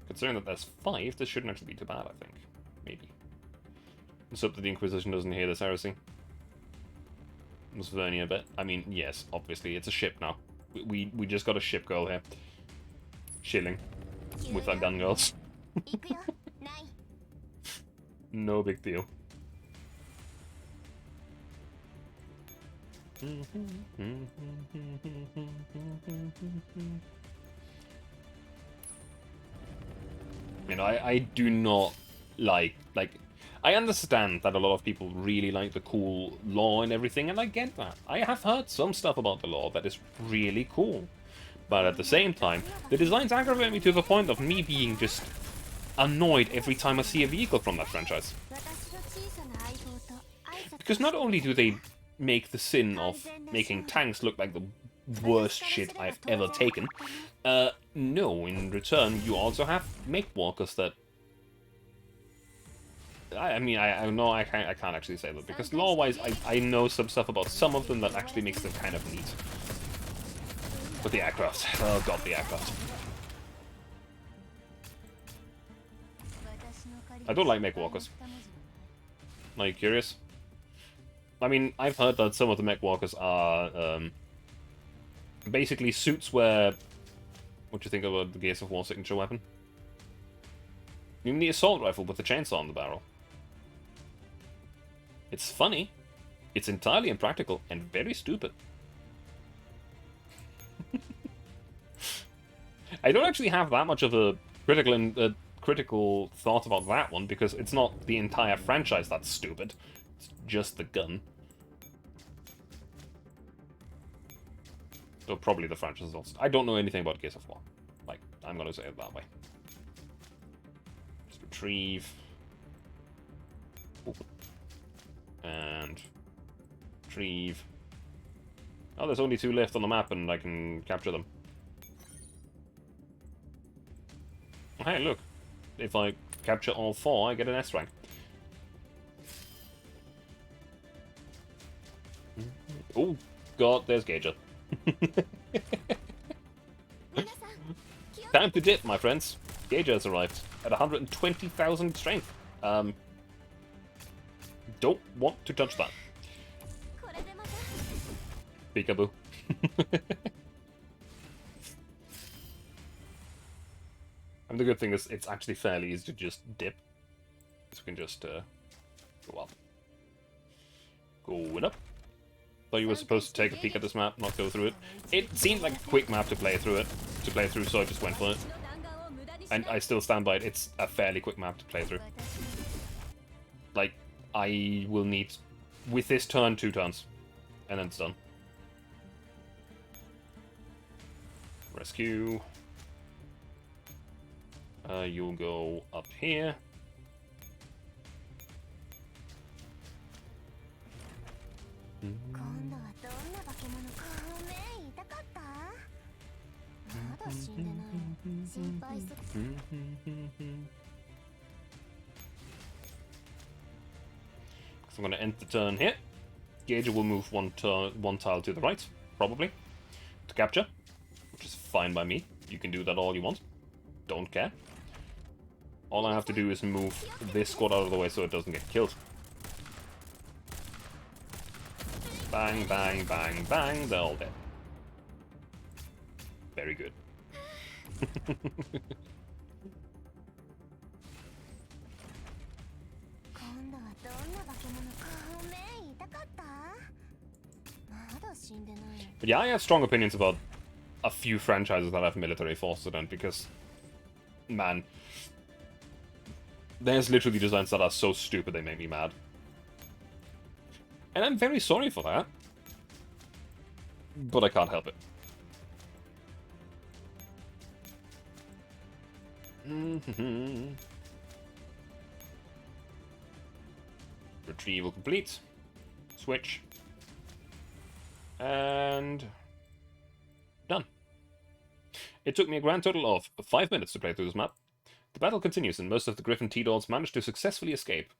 Considering that there's 5, this shouldn't actually be too bad, I think. Maybe. Let's hope that the Inquisition doesn't hear this heresy. Mussolini a bit. I mean, yes, obviously, it's a ship now. We just got a ship girl here. Chilling. With our gun girls. No big deal. You know, I do not like, I understand that a lot of people really like the cool lore and everything, and I get that. I have heard some stuff about the lore that is really cool. But at the same time, the designs aggravate me to the point of me being just annoyed every time I see a vehicle from that franchise. Because not only do they make the sin of making tanks look like the worst shit I've ever taken, no, in return, you also have mech walkers that... I mean, I know I can't actually say that, because lore-wise, I know some stuff about some of them that actually makes them kind of neat. But the aircraft. Oh god, the aircraft. I don't like mech walkers. Are you curious? I mean, I've heard that some of the mech walkers are basically suits where... What do you think about the Gears of War signature weapon? Even the assault rifle with the chainsaw on the barrel. It's funny, it's entirely impractical, and very stupid. I don't actually have that much of a critical thought about that one, because it's not the entire franchise that's stupid. It's just the gun. So probably the franchise is also... I don't know anything about Gears of War. Like, I'm gonna say it that way. Just retrieve. Ooh. And... retrieve. Oh, there's only 2 left on the map and I can capture them. Hey, look. If I capture all 4, I get an S rank. Oh, god, there's Gauger. Time to dip, my friends. Gauger has arrived at 120,000 strength. Don't want to touch that. Peekaboo. And the good thing is, it's actually fairly easy to just dip. So we can just go up. Going up. Thought you were supposed to take a peek at this map, not go through it. It seemed like a quick map to play through, so I just went for it. And I still stand by it, it's a fairly quick map to play through. Like, I will need, with this turn, 2 turns. And then it's done. Rescue. You'll go up here. So I'm going to end the turn here. Gauger will move one tile to the right, probably, to capture, which is fine by me. You can do that all you want. Don't care. All I have to do is move this squad out of the way so it doesn't get killed. Bang, bang, bang, bang, they're all dead. Very good. But yeah, I have strong opinions about a few franchises that have military forces in, because, man, there's literally designs that are so stupid they make me mad. And I'm very sorry for that. But I can't help it. Retrieval complete. Switch. And done. It took me a grand total of 5 minutes to play through this map. The battle continues, and most of the Griffin T-Dolls managed to successfully escape.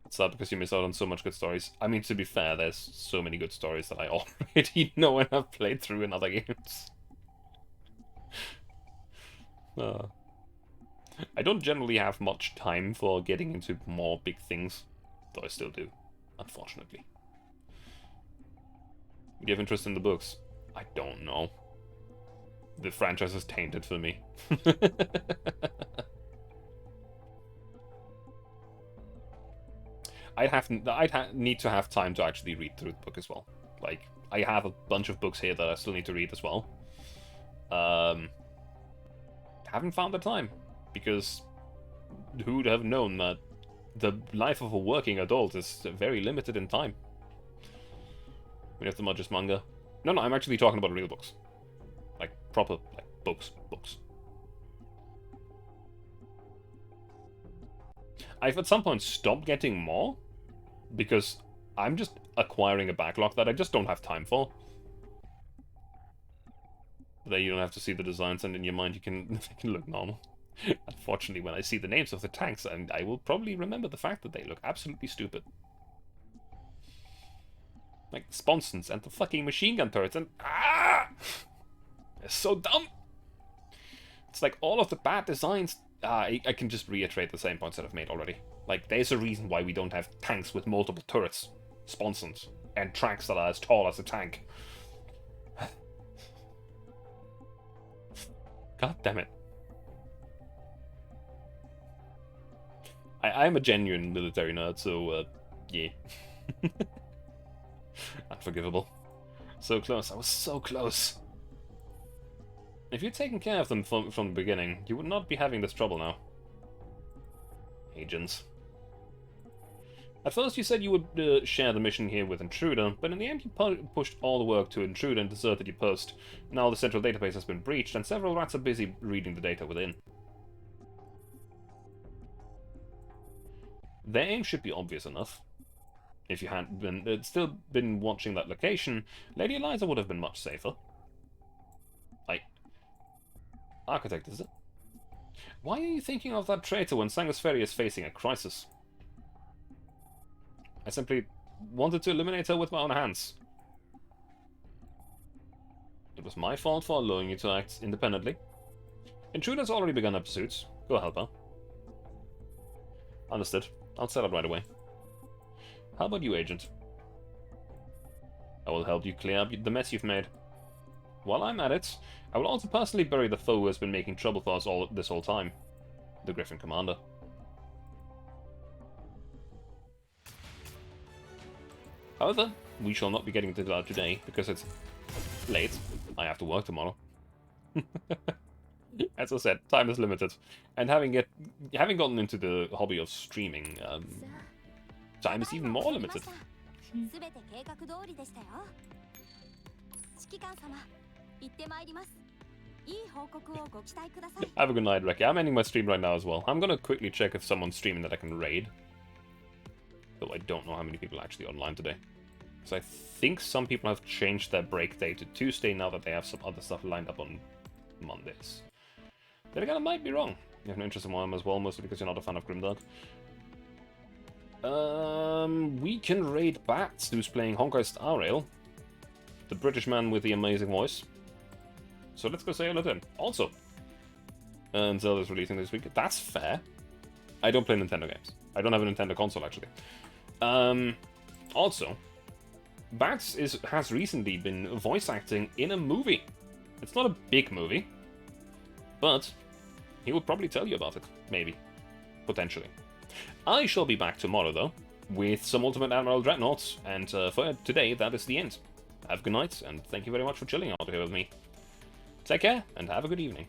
It's sad because you miss out on so much good stories. I mean, to be fair, there's so many good stories that I already know and have played through in other games. I don't generally have much time for getting into more big things, though I still do, unfortunately. Do you have interest in the books? I don't know. The franchise is tainted for me. I'd need to have time to actually read through the book as well. Like, I have a bunch of books here that I still need to read as well. Haven't found the time, because who'd have known that the life of a working adult is very limited in time. We have to much as manga. No, I'm actually talking about real books. Like, proper, like, books. I've at some point stopped getting more, because I'm just acquiring a backlog that I just don't have time for. There you don't have to see the designs, and in your mind you can, they can look normal. Unfortunately, when I see the names of the tanks, I will probably remember the fact that they look absolutely stupid. Like the sponsons and the fucking machine gun turrets, and they're so dumb! It's like all of the bad designs. I can just reiterate the same points that I've made already. Like, there's a reason why we don't have tanks with multiple turrets, sponsons, and tracks that are as tall as a tank. God damn it. I'm a genuine military nerd, so, yeah. Unforgivable. So close, I was so close. If you'd taken care of them from the beginning, you would not be having this trouble now. Agents. At first you said you would share the mission here with Intruder, but in the end you pushed all the work to Intruder and deserted your post. Now the central database has been breached, and several rats are busy reading the data within. Their aim should be obvious enough. If you hadn't still been watching that location, Lady Eliza would have been much safer. Architect, is it? Why are you thinking of that traitor when Sangus Ferry is facing a crisis? I simply wanted to eliminate her with my own hands. It was my fault for allowing you to act independently. Intruder's already begun her pursuits. Go help her. Understood. I'll set out right away. How about you, Agent? I will help you clear up the mess you've made. While I'm at it, I will also personally bury the foe who has been making trouble for us this whole time. The Griffin Commander. However, we shall not be getting to that today, because it's late. I have to work tomorrow. As I said, time is limited. And having gotten into the hobby of streaming, time is even more limited. Have a good night, Reki. I'm ending my stream right now as well. I'm gonna quickly check if someone's streaming that I can raid. Though I don't know how many people are actually online today. Because I think some people have changed their break day to Tuesday now that they have some other stuff lined up on Mondays. Then again, I might be wrong. You have no interest in Warhammer as well, mostly because you're not a fan of Grimdark. We can raid Bats, who's playing Honkai Star Rail. The British man with the amazing voice. So let's go say hello to him. Also, and Zelda's releasing this week. That's fair. I don't play Nintendo games. I don't have a Nintendo console, actually. Also, Bats has recently been voice acting in a movie. It's not a big movie, but he will probably tell you about it. Maybe. Potentially. I shall be back tomorrow, though, with some Ultimate Admiral Dreadnoughts, and for today, that is the end. Have a good night, and thank you very much for chilling out here with me. Take care, and have a good evening.